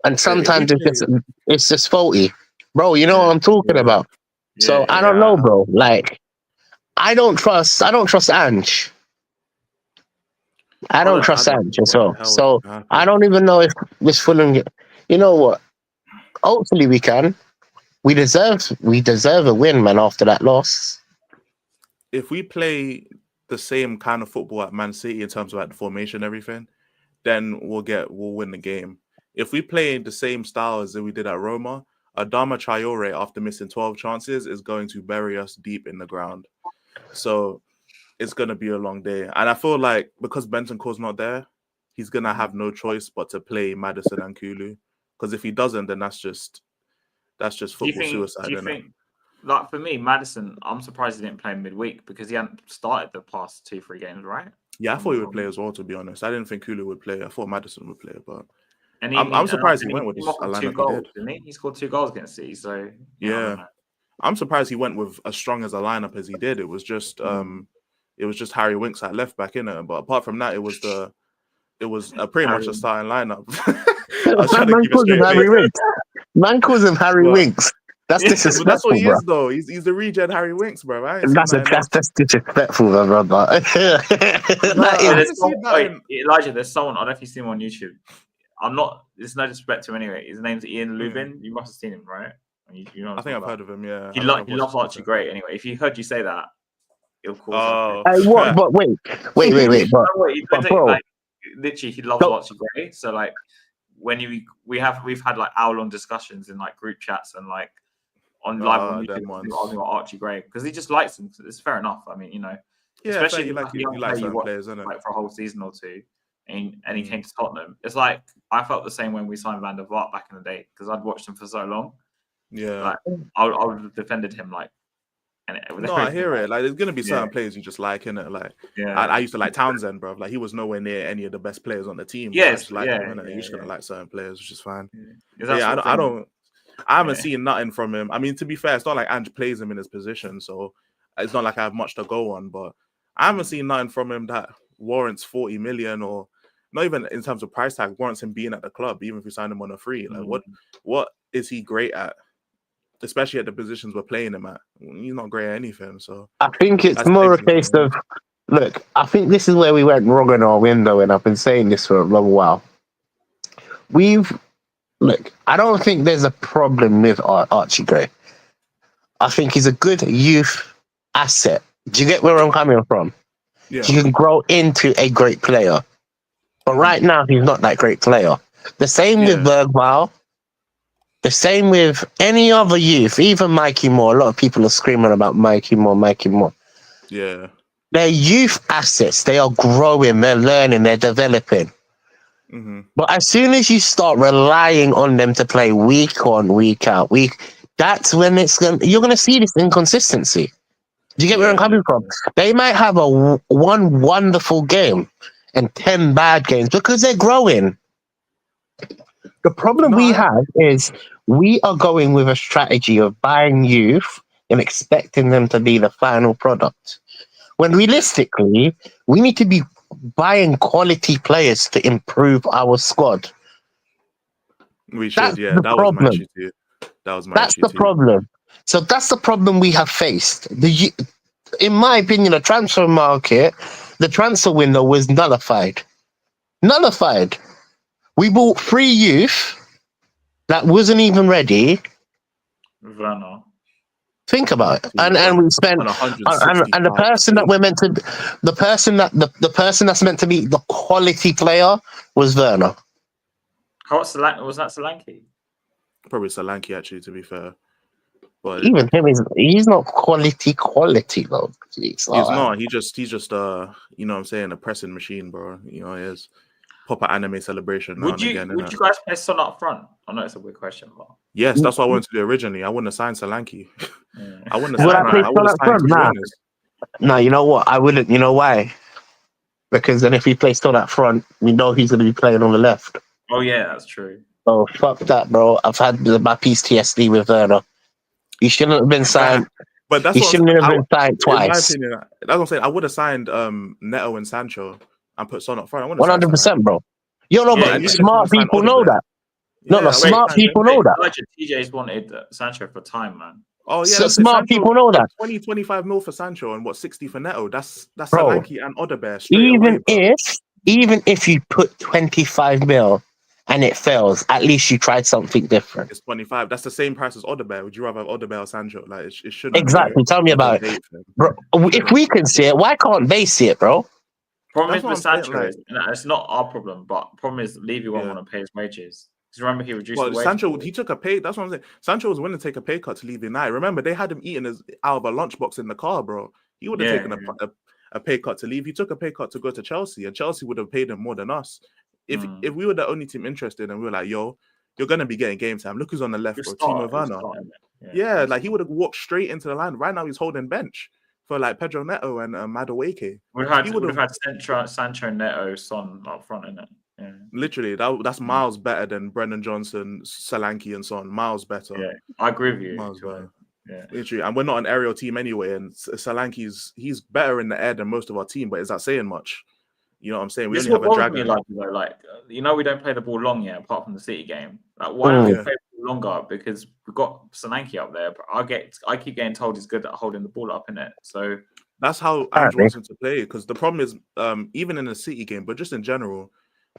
And sometimes it's just faulty, bro. You know what I'm talking about. So I don't know, bro. Like, I don't trust Ange. I don't trust Ange as well. So I don't even know if this Fulham. You know what? Hopefully we can. We deserve a win, man. After that loss, if we play the same kind of football at Man City in terms of like the formation and everything, then we'll win the game. If we play the same style as we did at Roma, Adama Traore, after missing 12 chances, is going to bury us deep in the ground. So it's going to be a long day. And I feel like because Bentancur's not there, he's going to have no choice but to play Maddison and Kulu. Because if he doesn't, then that's just football suicide. Do you think, like for me, Maddison, I'm surprised he didn't play midweek because he hadn't started the past 2-3 games, right? Yeah, I thought he would play as well, to be honest. I didn't think Kulu would play. I thought Maddison would play, but I'm surprised he went with this lineup. 2 goals, didn't he? He scored 2 goals against City, so yeah. I'm surprised he went with as strong as a lineup as he did. It was just Harry Winks at left back in it. But apart from that, it was pretty much a starting lineup. Man calls him Harry Winks. That's disrespectful, that's what he bro. is, though. He's the regen Harry Winks, bro. Right? That's disrespectful, my brother. Elijah, there's someone, I don't know if you've seen him on YouTube. There's no disrespect to him anyway. His name's Ian Lubin. You must have seen him, right? You know I think I've heard of him, yeah. He loves Archie Gray anyway. If he heard you say that, it'll cause what? But wait. But bro. Like, literally, he loves Archie Gray. So like, when we've had like hour-long discussions in like group chats and like on live on YouTube about Archie Gray because he just likes him. It's fair enough. I mean, especially you like certain players, isn't it? Like for a whole season or two, and he came to Tottenham. It's like I felt the same when we signed Van der Vaart back in the day because I'd watched him for so long. Yeah, like I would have defended him like. No, I hear it. Like, there's gonna be certain players you just like, innit? Like, I used to like Townsend, bro. Like, he was nowhere near any of the best players on the team. Yeah, You're just gonna like certain players, which is fine. I haven't seen nothing from him. I mean, to be fair, it's not like Ange plays him in his position, so it's not like I have much to go on. But I haven't seen nothing from him that warrants 40 million, or not even in terms of price tag, warrants him being at the club, even if we sign him on a free. Like, what is he great at? Especially at the positions we're playing him at. He's not great at anything. So I think it's more a case of, look, I think this is where we went wrong in our window, and I've been saying this for a long while. I don't think there's a problem with Archie Gray. I think he's a good youth asset. Do you get where I'm coming from? Yeah. He can grow into a great player. But right now, he's not that great player. The same with Bergwijn. The same with any other youth, even Mikey Moore. A lot of people are screaming about Mikey Moore. Yeah. They're youth assets. They are growing, they're learning, they're developing. Mm-hmm. But as soon as you start relying on them to play week on, week out, that's when you're going to see this inconsistency. Do you get where I'm coming from? They might have one wonderful game and 10 bad games because they're growing. The problem we have is we are going with a strategy of buying youth and expecting them to be the final product. When realistically, we need to be buying quality players to improve our squad. We should, That's yeah. the That was my problem. issue too. That was my That's issue the too. problem. So that's the problem we have faced. In my opinion, the transfer market, the transfer window was nullified. Nullified. We bought 3 youth that wasn't even ready. Werner. Think about it, Yeah, and we spent, and and the 165 person that we're meant to, the person that's meant to be the quality player was Werner. Was that Solanke? Probably Solanke, actually, to be fair. But Even him he's not quality though. he's not. He's just you know what I'm saying, a pressing machine, bro. You know, he is proper anime celebration now and again. Would you guys play Son up front? I know it's a weird question, but Yes, that's what I wanted to do originally. I wouldn't have signed Solanke. yeah. I wouldn't have Would I signed play him. I would have Son up signed front? Chris Nah. Jonas. No, you know what? I wouldn't. You know why? Because then if he plays still that front, we know he's going to be playing on the left. Oh yeah, that's true. Oh fuck that, bro! I've had my PTSD with Werner. He shouldn't have been signed. But that's He what shouldn't have been signed in my twice. opinion. That's what I'm saying. I would have signed Neto and Sancho and put Son up front. I wouldn't have signed 100%, bro. You know, Yeah, but and even if smart you sign people know Odegaard. that. No, Yeah, I would've smart signed him. people know that. Elijah TJ's wanted Sancho for time, man. Oh yeah, So that's it. smart Sancho, people know that. 20, 25 mil for Sancho and what 60 for Neto. That's Bro, Solanke and Odegaard straight away, bro. Even if you put 25 mil and it fails, at least you tried something different. It's 25. That's the same price as Odegaard. Would you rather have Odegaard or Sancho? Like it shouldn't Exactly. Tell me be a about it, debate, man. bro. If we can see it, why can't they see it, bro? Problem That's is with what I'm saying, Sancho like- is it's not our problem, but problem is Levy won't Yeah. want to pay his wages. Because remember he reduced Well, the wage. Sancho, he took a pay. That's what I'm saying. Sancho was willing to take a pay cut to leave United. Remember, they had him eating out of a lunchbox in the car, bro. He would have taken a pay cut to leave. He took a pay cut to go to Chelsea, and Chelsea would have paid him more than us. If we were the only team interested, and we were like, "Yo, you're gonna be getting game time. Look who's on the left, bro. Timo Werner." Yeah, like he would have walked straight into the line. Right now, he's holding bench for like Pedro Neto and Madueke. Would have had Sancho, Neto, Son up front, innit? Yeah. Literally, that's miles better than Brendan Johnson, Solanke, and Son. Miles better. Yeah, I agree with you. Miles better. Yeah, literally, and we're not an aerial team anyway. And Solanke's he's better in the air than most of our team, but is that saying much? You know what I'm saying? We this only have a dragon. dragon. We don't play the ball long yet, apart from the City game. Like, why don't we play the ball longer? Because we've got Solanke up there, but I keep getting told he's good at holding the ball up in it. So that's how Ange wants him to play. Because the problem is, even in the City game, but just in general,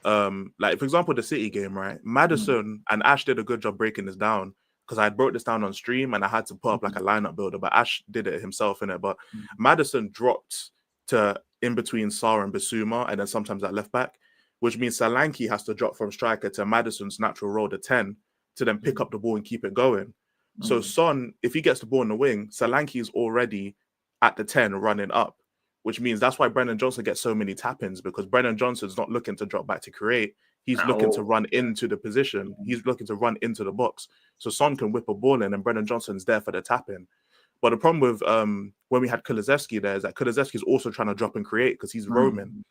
like for example, the City game, right? Maddison and Ash did a good job breaking this down. Because I broke this down on stream and I had to put up like a lineup builder, but Ash did it himself in it. But Maddison dropped to in between Sarr and Bissouma, and then sometimes at left back, which means Solanke has to drop from striker to Maddison's natural role, the 10, to then pick up the ball and keep it going. So Son, if he gets the ball in the wing, Solanke is already at the 10 running up, which means that's why Brennan Johnson gets so many tap-ins, because Brennan Johnson's not looking to drop back to create. He's looking to run into the position. He's looking to run into the box. So Son can whip a ball in and Brennan Johnson's there for the tap-in. But the problem with when we had Kulusevski there is that Kulusevski's also trying to drop and create because he's roaming.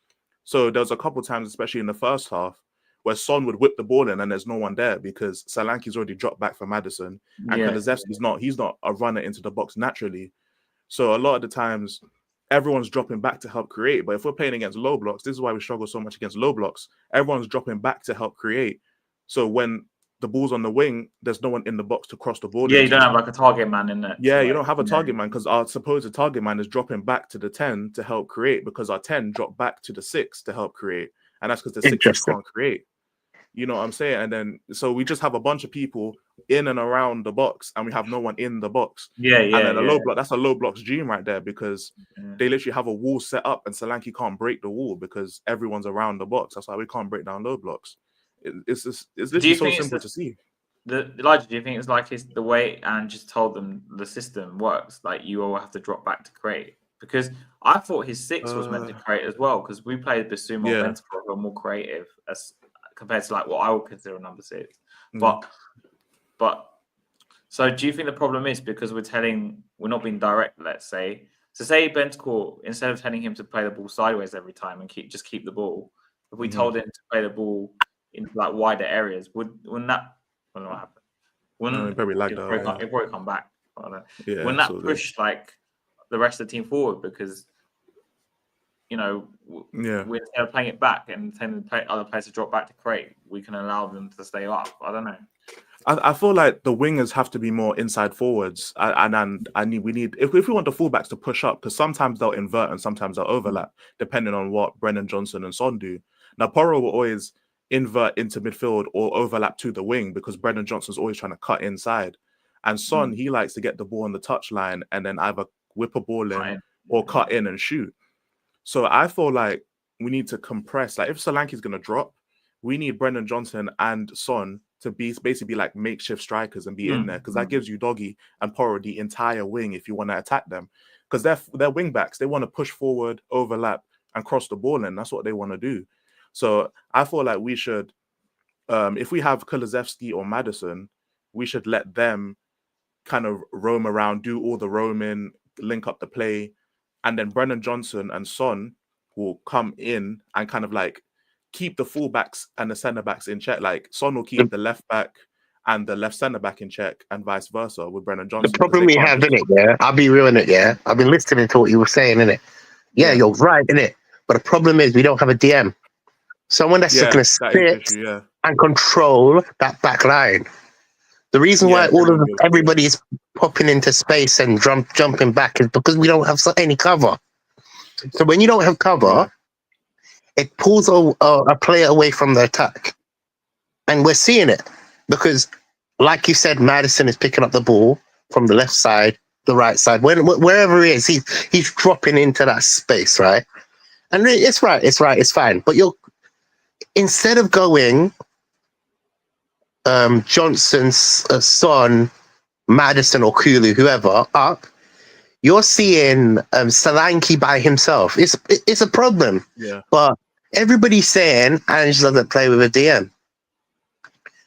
So there was a couple times, especially in the first half, where Son would whip the ball in and there's no one there because Solanke's already dropped back for Maddison. And Kulusevski's not. He's not a runner into the box naturally. So a lot of the times, everyone's dropping back to help create. But if we're playing against low blocks, this is why we struggle so much against low blocks. Everyone's dropping back to help create. So when the ball's on the wing, there's no one in the box to cross the ball. Yeah, you don't have like a target man in there. Yeah, you don't have a target man because our supposed target man is dropping back to the 10 to help create because our 10 dropped back to the 6 to help create. And that's because the 6 can't create. You know what I'm saying? And then, so we just have a bunch of people in and around the box and we have no one in the box. And then a low block, that's a low block's dream right there because they literally have a wall set up and Solanke can't break the wall because everyone's around the box. That's why we can't break down low blocks. It's literally so simple to see. Elijah, do you think it's the way and just told them the system works? Like you all have to drop back to create? Because I thought his 6 was meant to create as well because we played Bissouma or Bentancur who are more creative as compared to like what I would consider a number 6. But so do you think the problem is because we're not being direct, let's say? So say Bentancur, instead of telling him to play the ball sideways every time and keep the ball, if we told him to play the ball in like wider areas, wouldn't that I don't know what happened? Wouldn't probably like that. It probably come back. Yeah, wouldn't that push like the rest of the team forward? Because Yeah. we're playing it back and telling other players to drop back to create, we can allow them to stay up. I don't know. I feel like the wingers have to be more inside forwards, and we need if we want the fullbacks to push up, because sometimes they'll invert and sometimes they'll overlap depending on what Brennan Johnson and Son do. Now Porro will always invert into midfield or overlap to the wing because Brennan Johnson's always trying to cut inside, and Son he likes to get the ball on the touchline and then either whip a ball in or cut in and shoot. So I feel like we need to compress. Like if Solanke's gonna drop, we need Brennan Johnson and Son to basically be like makeshift strikers and be in there, because that gives you Doggy and Porro the entire wing if you want to attack them, because they're wing backs. They want to push forward, overlap, and cross the ball in. That's what they want to do. So I feel like we should, if we have Kulusevski or Maddison, we should let them kind of roam around, do all the roaming, link up the play, and then Brennan Johnson and Son will come in and kind of like keep the fullbacks and the centre backs in check. Like Son will keep the left back and the left centre back in check, and vice versa with Brennan Johnson. The problem we have in it, yeah, I'll be real in it, yeah. I've been listening to what you were saying in it. Yeah, you're right in it. But the problem is we don't have a DM, someone that's just going to sit and control that back line. The reason why everybody is popping into space and jumping back is because we don't have any cover. So when you don't have cover, it pulls a player away from the attack. And we're seeing it because, like you said, Maddison is picking up the ball from the left side, the right side, wherever he is, he's dropping into that space, right? And it's fine. But instead of going Johnson's Son, Maddison or Kulu, whoever, up, you're seeing Solanke by himself. It's a problem. Yeah. But everybody's saying Ange doesn't play with a DM.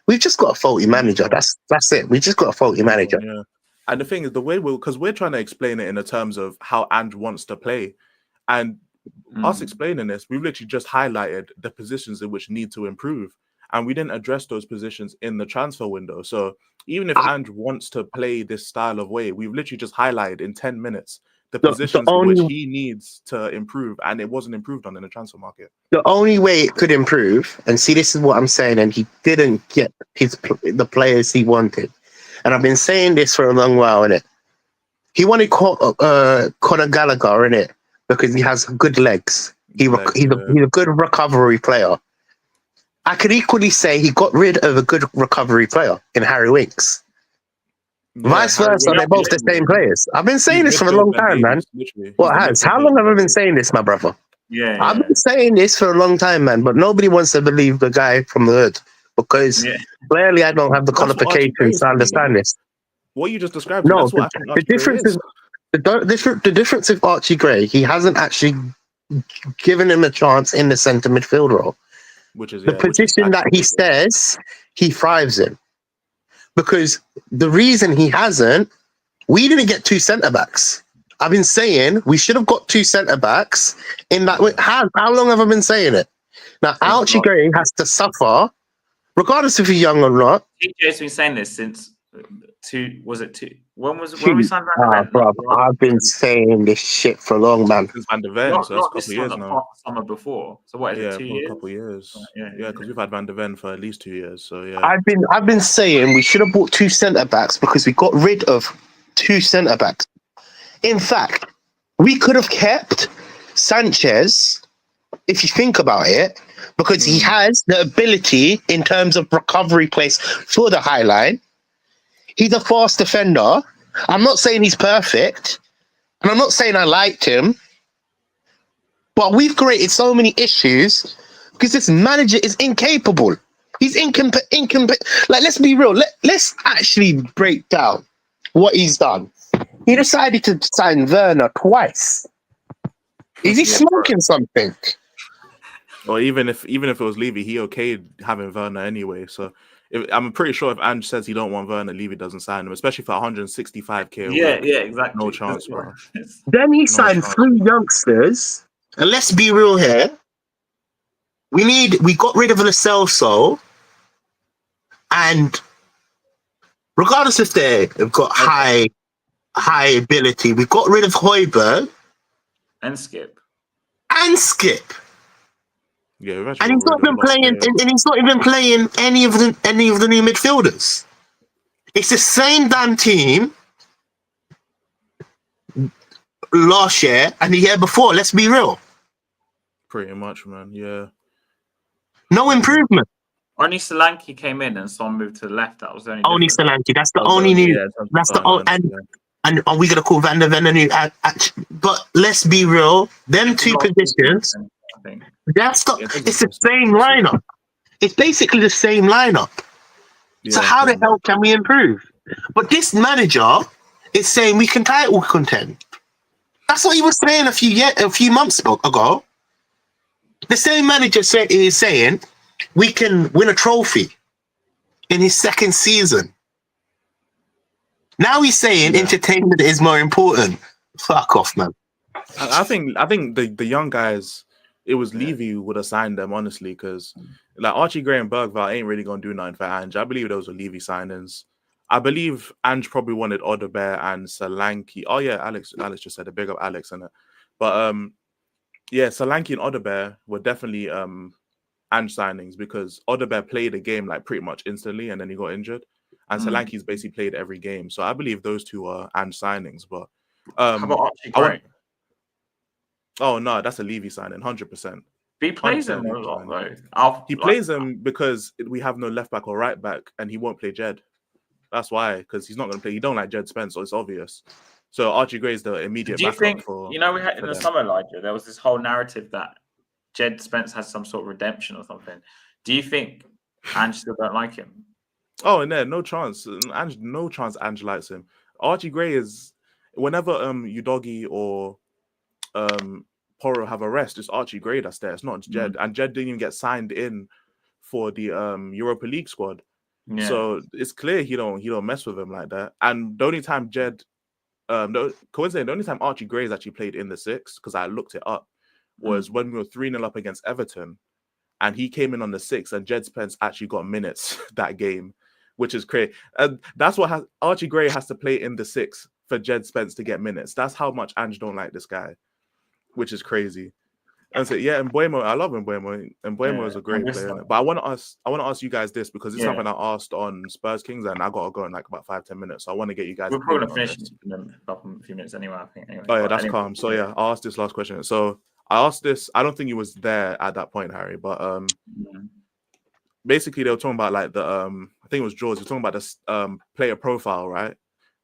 We've just got a faulty manager. That's it. We just got a faulty manager. Yeah. And the thing is, the way because we're trying to explain it in the terms of how Ange wants to play, and us explaining this, we've literally just highlighted the positions in which need to improve, and we didn't address those positions in the transfer window. So even if Ange wants to play this style of way, we've literally just highlighted in 10 minutes the positions in which he needs to improve, and it wasn't improved on in the transfer market. The only way it could improve, and see, this is what I'm saying, and he didn't get the players he wanted. And I've been saying this for a long while, innit? He wanted Conor Gallagher, innit? Because he has good legs. He's a good recovery player. I could equally say he got rid of a good recovery player in Harry Winks. Yeah, vice versa, they're both the same players. I've been saying this for a long time, man. How long have I been saying this, my brother? I've been saying this for a long time, man, but nobody wants to believe the guy from the hood because clearly I don't have the qualifications to understand this. What you just described, no, the difference is the difference with Archie Gray, he hasn't actually given him a chance in the centre midfield role. Which is the position that he says he thrives in. Because the reason he hasn't, we didn't get two centre backs. I've been saying we should have got two centre backs in that way. How long have I been saying it? Now, Archie Gray has to suffer, regardless if he's young or not. TJ's been saying this since when we signed Van der Ven? I've been saying this shit for long, man. Since Van der Ven, so that's a couple of years now. Summer before. So what is it, 2 years? A couple of years. Yeah, because we've had Van der Ven for at least 2 years. So yeah. I've been saying we should have bought two centre backs because we got rid of two centre backs. In fact, we could have kept Sanchez, if you think about it, because he has the ability in terms of recovery place for the high line. He's a fast defender. I'm not saying he's perfect, and I'm not saying I liked him, but we've created so many issues because this manager is incapable. He's incompetent. Like, let's be real. Let's actually break down what he's done. He decided to sign Werner twice. Is he smoking something? Or even if it was Levy, he okayed having Werner anyway. So I'm pretty sure if Ange says he don't want Werner, Levy doesn't sign him, especially for 165k. Yeah, exactly. No chance, bro. Then he signed three youngsters, and let's be real here. We got rid of Lo Celso, and regardless if they've got high ability, we got rid of Højbjerg and Skip. and Skip. Yeah, we've And actually he's got not rid of even a lot of playing, players. and he's not even playing any of the new midfielders. It's the same damn team last year and the year before. Let's be real. Pretty much, man. Yeah. No improvement. Only Solanke came in and Son moved to the left. That was the only Only difference. Solanke. That's the That was only only, new. yeah, in terms of That's the starting only. lineup, yeah. And are we gonna call Van der Ven a new? But let's be real. Them two positions. I think. That's the. Yeah, in terms of It's the best same players, yeah. lineup. It's basically the same lineup. So Yeah, how the pretty hell much. can we improve? But this manager is saying we can title contend. That's what he was saying a few months ago. The same manager is saying we can win a trophy in his second season. Now he's saying Yeah. entertainment is more important. Fuck off, man. I think the young guys, it was Levy who would have signed them, honestly, because like Archie Gray and Bergvall ain't really gonna do nothing for Ange. I believe those were Levy signings. I believe Ange probably wanted Odebear and Solanke. Oh yeah, Alex just said a big up Alex in it. But yeah, Solanke and Odebear were definitely Ange signings because Odebear played a game like pretty much instantly and then he got injured. And Solanke's basically played every game. So I believe those two are Ange signings. But How about Archie Gray? oh no, that's a Levy signing, 100%. He plays him 100% a Levy lot signing. though. He plays them because we have no left back or right back, and he won't play Jed. That's why, because he's not going to play. He don't like Jed Spence, so it's obvious. So Archie Gray is the immediate Do you backup think for. we had in the them. summer, Elijah? There was this whole narrative that Jed Spence has some sort of redemption or something. Do you think Ange still don't like him? Oh, and no chance. Ange, no chance. Ange likes him. Archie Gray is whenever Udogie or Porro have a rest, it's Archie Gray that's there. It's not Jed, and Jed didn't even get signed in for the Europa League squad. Yeah. So it's clear he don't mess with him like that. And the only time coincidentally, the only time Archie Gray's actually played in the six, because I looked it up, was when we were 3-0 up against Everton, and he came in on the six, and Jed Spence actually got minutes that game, which is crazy. And that's what Archie Gray has to play in the six for Jed Spence to get minutes. That's how much Ange don't like this guy, which is crazy. And so yeah, and Mbeumo, I love Mbeumo. And Mbeumo is a great player. But I want to ask you guys this, because it's something I asked on Spurs Kings, and I gotta go in like about 5-10 minutes. So I want to get you guys. We're probably gonna finish in a few minutes anyway. I think. Anyway. Oh yeah, that's calm. So yeah, I'll ask this last question. So I asked this. I don't think you was there at that point, Harry, but basically they were talking about like the I think it was George. He was talking about this player profile, right?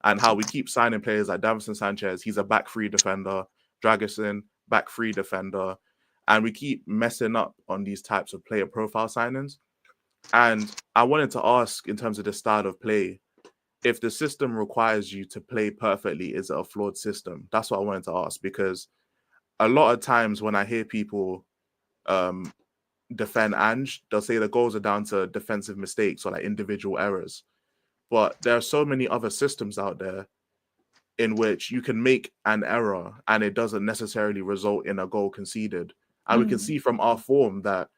And how we keep signing players like Davinson Sanchez. He's a back free defender. Dragusin, back free defender. And we keep messing up on these types of player profile signings. And I wanted to ask, in terms of the style of play, if the system requires you to play perfectly, is it a flawed system? That's what I wanted to ask, because a lot of times when I hear people defend Ange, they'll say the goals are down to defensive mistakes or like individual errors. But there are so many other systems out there in which you can make an error and it doesn't necessarily result in a goal conceded. And we can see from our form that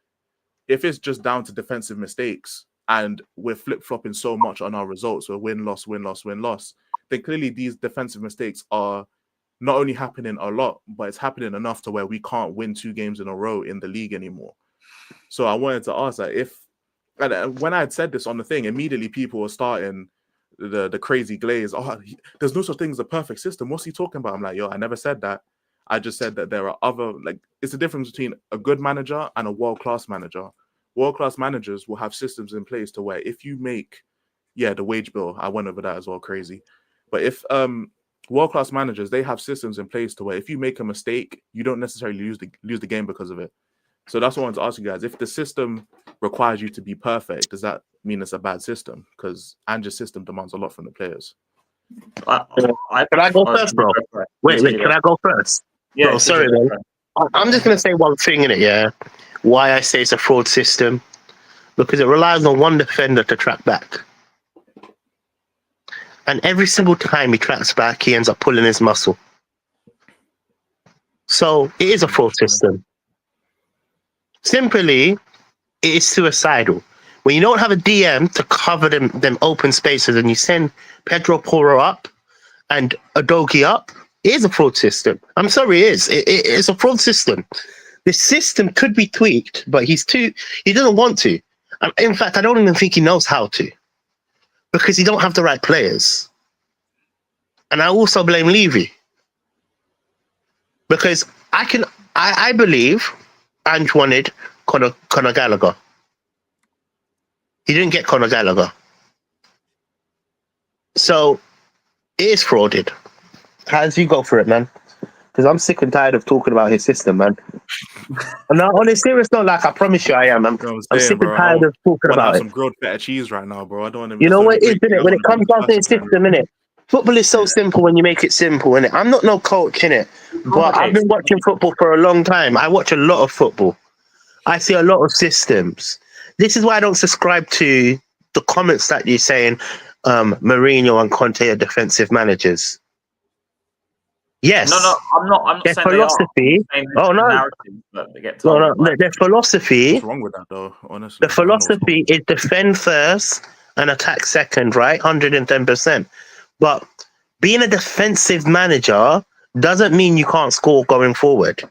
if it's just down to defensive mistakes and we're flip-flopping so much on our results, we're win-loss, win-loss, win-loss, then clearly these defensive mistakes are not only happening a lot, but it's happening enough to where we can't win 2 games in a row in the league anymore. So I wanted to ask that when I had said this on the thing, immediately people were starting the crazy glaze. Oh, there's no such thing as a perfect system. What's he talking about? I'm like, yo, I never said that. I just said that there are other, like, it's the difference between a good manager and a world-class manager. World-class managers will have systems in place to where if you make, the wage bill, I went over that as well, crazy. But if world-class managers, they have systems in place to where if you make a mistake, you don't necessarily lose the game because of it. So that's what I wanted to ask you guys. If the system requires you to be perfect, does that mean it's a bad system? Because Ange's system demands a lot from the players. Can I go first, bro? Wait, can I go first? Yeah, bro, sorry, man. I'm just going to say one thing in it, yeah? Why I say it's a fraud system. Because it relies on one defender to track back. And every single time he tracks back, he ends up pulling his muscle. So it is a fraud system. Simply, it is suicidal. When you don't have a DM to cover them open spaces and you send Pedro Porro up and Udogie up, it is a fraud system. I'm sorry, it is. It's a fraud system. The system could be tweaked, but he doesn't want to. In fact, I don't even think he knows how to because he don't have the right players. And I also blame Levy because I believe Ange wanted Conor Gallagher. He didn't get Conor Gallagher. So it is frauded. As you go for it, man. Because I'm sick and tired of talking about his system, man. And on a serious note, like I promise you I am. I'm sick and tired of talking about it. Some grilled feta cheese right now, bro. I don't want to. You know what it is, innit? When it comes down to his system, innit? Football is so simple when you make it simple, innit? I'm not no coach, innit? But I've been watching football for a long time. I watch a lot of football. I see a lot of systems. This is why I don't subscribe to the comments that you're saying Mourinho and Conte are defensive managers. Yes. No, I'm not their saying philosophy. Their philosophy. What's wrong with that, though? Honestly, the philosophy is defend first and attack second, right? 110%. But being a defensive manager doesn't mean you can't score going forward.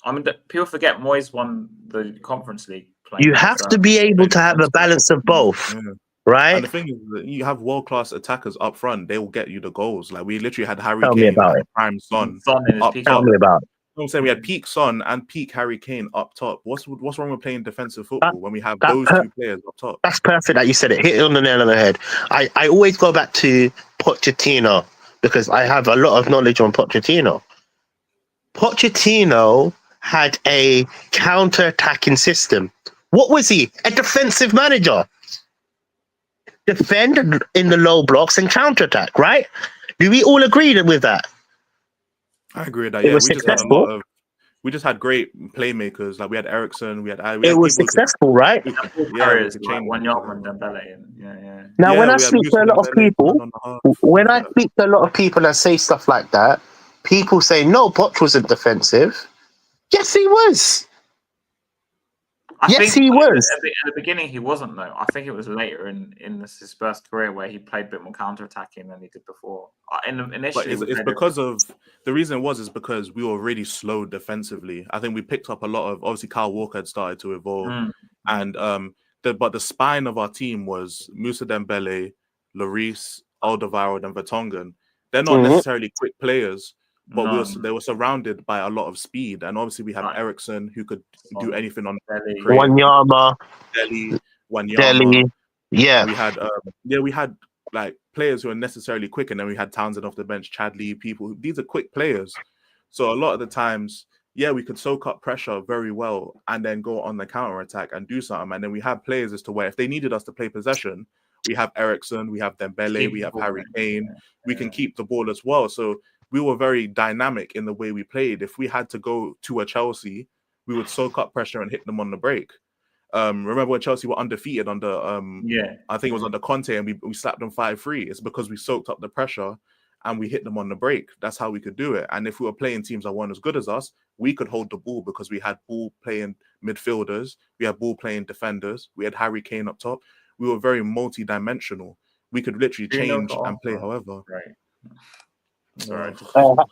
I mean, people forget Moyes won the Conference League. You have to be able to have a balance of both. Yeah. Right. And the thing is that you have world-class attackers up front, they will get you the goals. Like we literally had Harry Kane and prime Son up top. Tell me about it. You know what I'm saying? We had peak Son and peak Harry Kane up top. What's wrong with playing defensive football when we have those two players up top? That's perfect that you said it. Hit it on the nail on the head. I always go back to Pochettino because I have a lot of knowledge on Pochettino. Pochettino had a counter-attacking system. What was he? A defensive manager. Defend in the low blocks and counterattack, right? Do we all agree with that? I agree with that. Yeah, we just had great playmakers. Like we had Ericsson, we had it was successful, right? Yeah, one Yotman, Dembele, yeah. Now, when I speak to a lot of people, and say stuff like that, people say, "No, Poch wasn't defensive." Yes, he was. I think he was. At the beginning, he wasn't, though. I think it was later in his first career where he played a bit more counter-attacking than he did before. Initially, but it's because of the reason is because we were really slow defensively. I think we picked up a lot of obviously Kyle Walker had started to evolve, and but the spine of our team was Moussa Dembele, Lloris, Alderweireld, and Vertonghen. They're not necessarily quick players. But they were surrounded by a lot of speed, and obviously we have Ericsson who could do anything on Wanyama, Delhi. Yeah, we had like players who are necessarily quick, and then we had Townsend off the bench, Chadley, people. These are quick players, so a lot of the times, we could soak up pressure very well, and then go on the counter attack and do something. And then we have players as to where if they needed us to play possession, we have Ericsson, we have Dembele, we have Harry Kane. We can keep the ball as well. So we were very dynamic in the way we played. If we had to go to a Chelsea, we would soak up pressure and hit them on the break. Remember when Chelsea were undefeated under, I think it was under Conte, and we slapped them 5-3. It's because we soaked up the pressure and we hit them on the break. That's how we could do it. And if we were playing teams that weren't as good as us, we could hold the ball because we had ball-playing midfielders, we had ball-playing defenders, we had Harry Kane up top. We were very multi-dimensional. We could literally change and play however. Right. Sorry.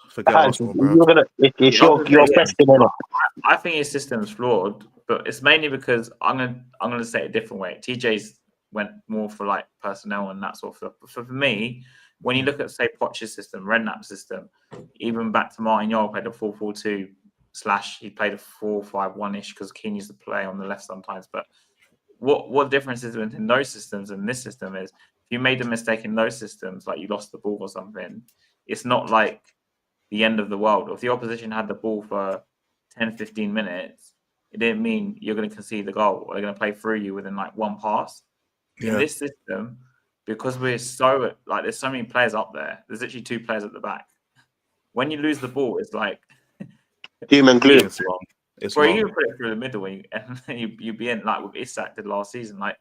Forget Arsenal, bro. It's your question. I think his system's flawed, but it's mainly because I'm gonna say it a different way. TJ's went more for like personnel and that sort of stuff. But for me, when you look at say Poch's system, Redknapp's system, even back to Martin Jol played a 4-4-2 / he played a 4-5-1-ish because Keane used to play on the left sometimes. But what difference is between those systems and this system is if you made a mistake in those systems, like you lost the ball or something, it's not like the end of the world. If the opposition had the ball for 10, 15 minutes, it didn't mean you're going to concede the goal or they're going to play through you within like one pass. Yeah. In this system, because we're so like there's so many players up there, there's actually 2 players at the back. When you lose the ball, it's like doom and gloom. It's where you put it through the middle and you be in like with Isak did last season, like.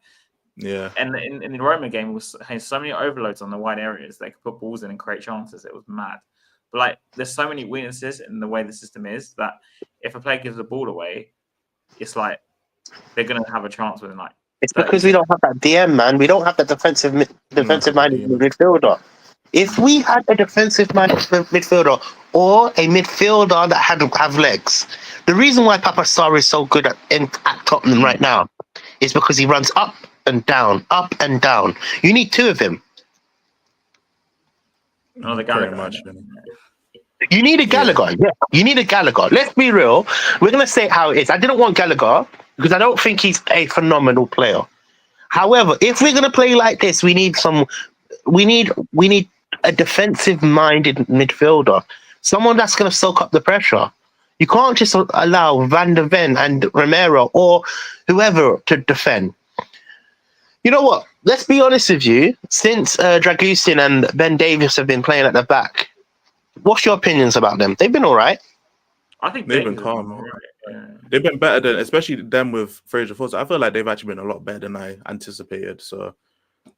Yeah, and in the Roma game, we had so many overloads on the wide areas. They could put balls in and create chances. It was mad. But like, there's so many weaknesses in the way the system is that if a player gives the ball away, it's like they're going to have a chance within like. It's because we don't have that DM, man. We don't have that defensive minded midfielder. If we had a defensive midfielder or a midfielder that have legs, the reason why Papa Sarr is so good at Tottenham right now is because he runs up and down, up and down. You need two of him. Another Pretty Gallagher. much. You need a Gallagher. Yeah, you need a Gallagher. Let's be real. We're going to say it how it is. I didn't want Gallagher because I don't think he's a phenomenal player. However, if we're going to play like this, we need a defensive-minded midfielder, someone that's going to soak up the pressure. You can't just allow Van der Ven and Romero or whoever to defend. You know what? Let's be honest with you. Since Dragusin and Ben Davies have been playing at the back, what's your opinions about them? They've been all right. I think they've been calm. Right. Yeah. They've been better than, especially them with Fraser Forster. I feel like they've actually been a lot better than I anticipated. So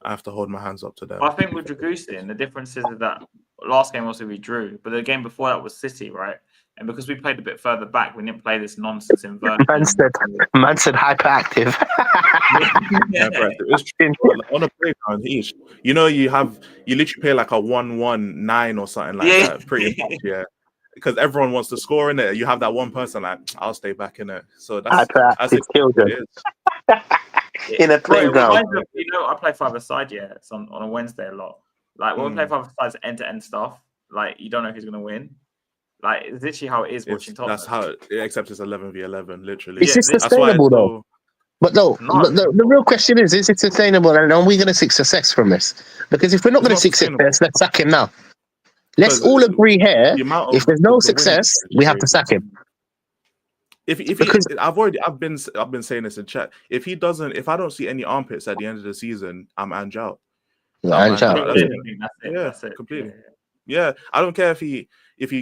I have to hold my hands up to them. I think with Dragusin, the difference is that last game also we drew, but the game before that was City, right? And because we played a bit further back, we didn't play this nonsense inverted. Man said hyperactive. It's true. On a playground, you literally play like a 1-1-9 or something like that. Pretty much, yeah. Because everyone wants to score in it. You have that one person like, I'll stay back in it. So that's children. In a playground. I play five-a-side, it's on a Wednesday a lot. Like when we play five-a-side, end-to-end stuff, like you don't know who's going to win. Like it's literally how it is watching Tottenham. That's how except it's 11v11, literally. Is this sustainable though? But the real question is it sustainable and are we going to see success from this? Because if we're not going to see success, let's sack him now. Let's all agree here. If there's no success, we have to sack him. I've been saying this in chat. If I don't see any armpits at the end of the season, I'm Ange out. Ange out. That's it. Completely. Yeah, I don't care if he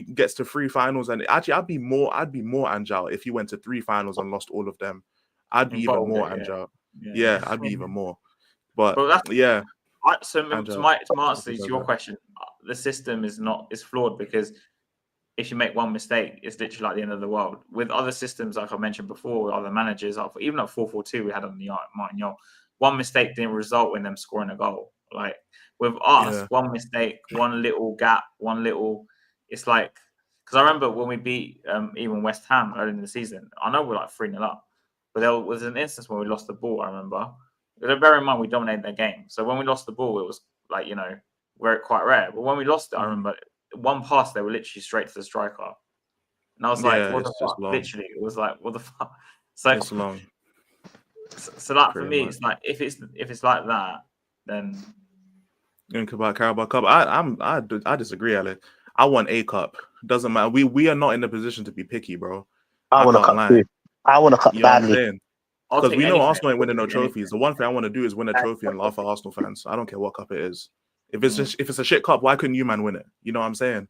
gets to 3 finals, and actually I'd be more Ange out if he went to 3 finals and lost all of them. I'd be even more Ange out. Yeah, I'd be even more. But yeah. To my answer to your question, the system is flawed because if you make one mistake, it's literally like the end of the world. With other systems, like I mentioned before, with other managers, even at 4-4-2 we had on the Martin Yol, one mistake didn't result in them scoring a goal. Like with us, one mistake, one little gap, it's like, because I remember when we beat even West Ham early in the season, I know we're like 3-0 up, but there was an instance when we lost the ball, I remember. Bear in mind, we dominated their game. So when we lost the ball, it was like, quite rare. But when we lost it, I remember one pass, they were literally straight to the striker. And I was like, what the fuck? Literally, it was like, what the fuck? So it's long. So that for me, it's like, if it's like that, then... Think about Carabao Cup. I disagree, Alec. I want a cup. Doesn't matter. We are not in the position to be picky, bro. I want a cup too. I want a cup badly. Because we know Arsenal ain't winning no trophies. The one thing I want to do is win a trophy and laugh at Arsenal fans. I don't care what cup it is. If it's a shit cup, why couldn't you man win it? You know what I'm saying?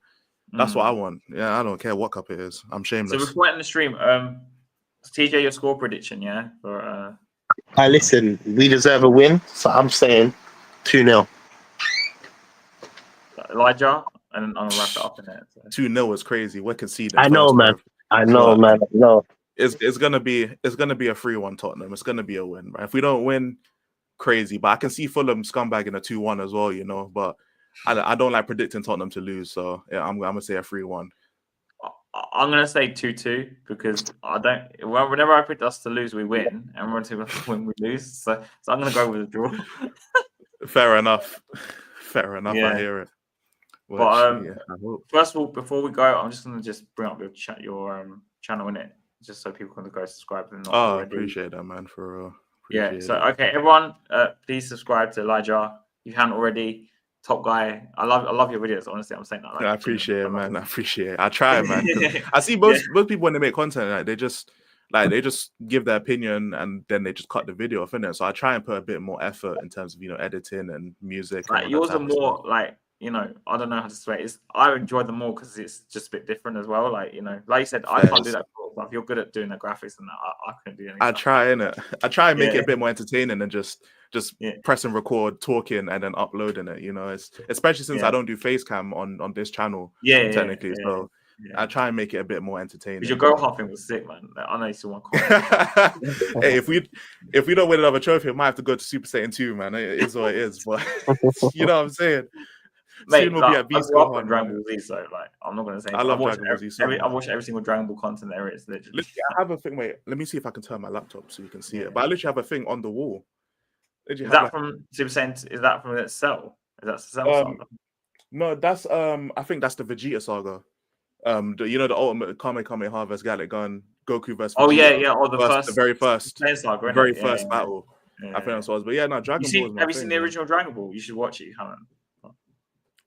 That's what I want. Yeah, I don't care what cup it is. I'm shameless. So before in the stream, TJ, your score prediction, listen, we deserve a win, so I'm saying 2-0. Elijah, and I'm gonna wrap it up in it. 2-0 is crazy. We're conceding. I know, man. I know. It's gonna be a 3-1 Tottenham. It's gonna be a win, right? If we don't win, crazy. But I can see Fulham scumbag in a 2-1 as well, But I don't like predicting Tottenham to lose, so yeah, I'm gonna say a 3-1. I'm gonna say 2-2 because whenever I pick us to lose, we win, and when we lose, so I'm gonna go with a draw. Fair enough. Yeah. I hear it. Well, but first of all, before we go, I'm just gonna bring up your channel in it, just so people can go subscribe. I appreciate that, man. For okay, everyone, please subscribe to Elijah. If you haven't already, top guy. I love your videos. Honestly, I'm saying that. I appreciate it, man. I appreciate it. I try, man. I see most people when they make content, they just give their opinion and then they just cut the video off in it. So I try and put a bit more effort in terms of editing and music. Like yours are more like. I don't know how to say it. I enjoy them more because it's just a bit different as well. Like, like you said, I can't do that. But if you're good at doing the graphics and that, I couldn't do anything. I try, innit? I try and make it a bit more entertaining than just press and record, talking, and then uploading it. It's especially since I don't do face cam on this channel. Technically, so I try and make it a bit more entertaining. Because your goal halving was sick, man. I know you still want comment. Hey, if we don't win another trophy, I might have to go to Super Saiyan 2, man. It is what it is. But you know what I'm saying. Mate, we'll like, be at I Beast grew up Gohan. on Dragon Ball Z, so like I'm not gonna say. I love Dragon Ball Z so I much. watch every single Dragon Ball content there is. Literally. Literally, I have a thing. Wait, let me see if I can turn my laptop so you can see Yeah. it. But I literally have a thing on the wall. Is that from Super Saiyan? Is that from Cell? Is that Cell Saga? No, that's I think that's the Vegeta saga. The ultimate Kamehameha vs Gallic Gun, Goku versus Vegeta. Yeah. Or the very first saga, very first battle. Yeah. I think that's what it was. But yeah, no, Dragon Ball is my Have you thing, seen the original Dragon Ball? You should watch it. You haven't.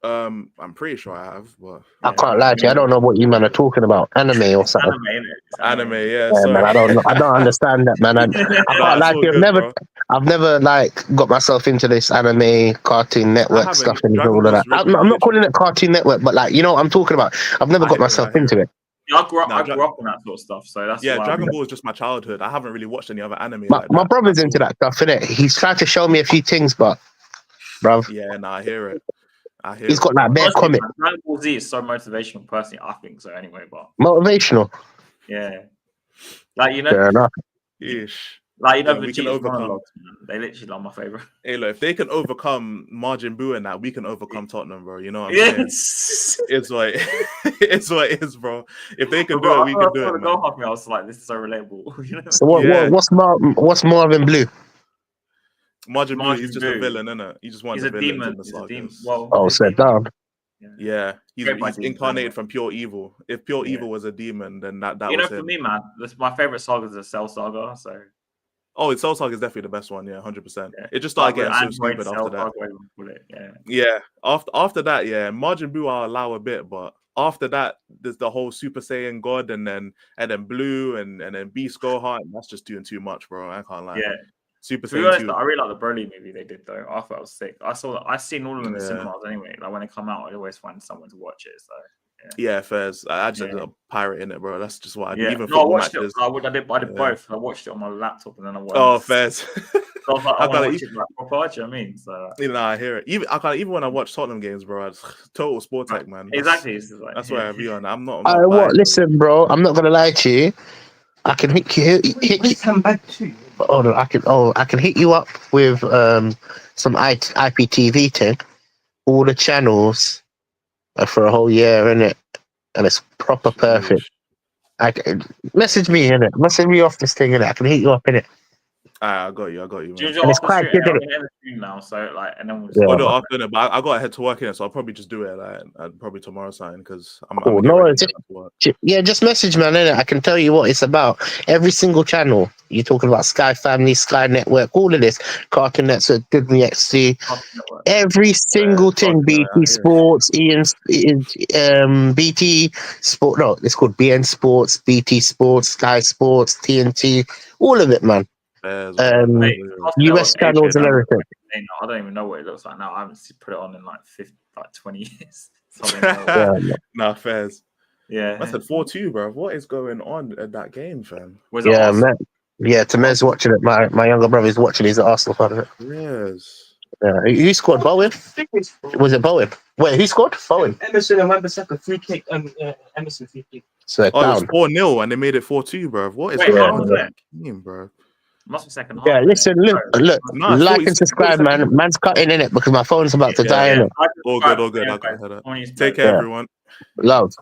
I'm pretty sure I have, but I can't lie to you. I don't know what you man are talking about. Anime or something. Anime, yeah. Yeah, Sorry. man, I don't understand that, man. I can't lie to you. I've never like got myself into this anime, Cartoon Network stuff and all of that. I'm not calling it Cartoon Network, but like, you know what I'm talking about. I've never got myself into it. Yeah, I grew up on that sort of stuff, so that's why Dragon Ball is just my childhood. I haven't really watched any other anime. My brother's into that stuff, innit? He's tried to show me a few things, but bruv. Yeah, I hear it. He's got like bare comic. Dragon Ball Z is so motivational, personally. I think so, anyway. But motivational. Yeah, like fair enough. Like we can overcome. They literally are my favorite. Hey, look, if they can overcome Majin Buu and that, we can overcome Tottenham, bro. You know what I'm saying? It's what it's what it is, bro. If they can do it, we can do it. I was like, this is so relatable. You know? So what's Marvin Blue? Majin Buu, he's just a villain, isn't it? He just wants the villains in the sagas. Well, said down. Yeah, he's incarnated from pure evil. If pure evil was a demon, then that was for me, man, my favorite saga is the Cell Saga. So, Cell Saga is definitely the best one. Yeah, 100%. It just started getting so stupid after that. Yeah. After that, Majin Buu I'll allow a bit, but after that, there's the whole Super Saiyan God, and then Blue, and then Beast Gohan. That's just doing too much, bro. I can't lie. Yeah. Super to be honest, 2. I really like the Broly movie they did though. I thought it was sick. I've seen all of them in cinemas anyway. Like when they come out, I always find someone to watch it. So yeah, fairs. I just ended up pirating it, bro. That's just what I do. Even I watched it. I did both. I watched it on my laptop and then I watched. Oh, fairs. So I was like, I want to watch it like proper. Do you know what I mean? So I hear it. Even when I watch Tottenham games, bro, it's total sport tech, man. Exactly. That's where I be on. I'm not. Listen, bro. I'm not gonna lie to you. I can hit you. Come back too. Oh no, I can hit you up with some IPTV thing. All the channels for a whole year, innit? And it's proper perfect. Message me, innit? Message me off this thing, innit? I can hit you up, innit? I got you, man. And it's quite good, innit? Now, so like, and then we'll after it, but I got to head to work in it, so I'll probably just do it probably tomorrow, something, because I'm just message me, innit? I can tell you what it's about. Every single channel. You're talking about Sky Family, Sky Network, all of this, Cartoon Network, Disney XD, every single thing. BT Sports, BT Sport. No, it's called BN Sports, BT Sports, Sky Sports, TNT, all of it, man. US channels and everything. I don't even know what it looks like now. I haven't put it on in like 20 years. Fairs. Yeah, I said 4-2, bro. What is going on at that game, fam? Man. Yeah, Tamez's watching it. My younger brother's watching. He's at Arsenal fan. Yes. Who scored? Bowen? Was it Bowen? Wait, who scored? Bowen. Emerson and Wan-Bissaka free kick. Emerson free kick. So it was 4-0 and they made it 4-2, bro. What is going on with that game, bro? Must be second half. Yeah, listen, look, like and subscribe, man. Man's cutting in it because my phone's about to die in it. All good. I got it. Take care, everyone. Love.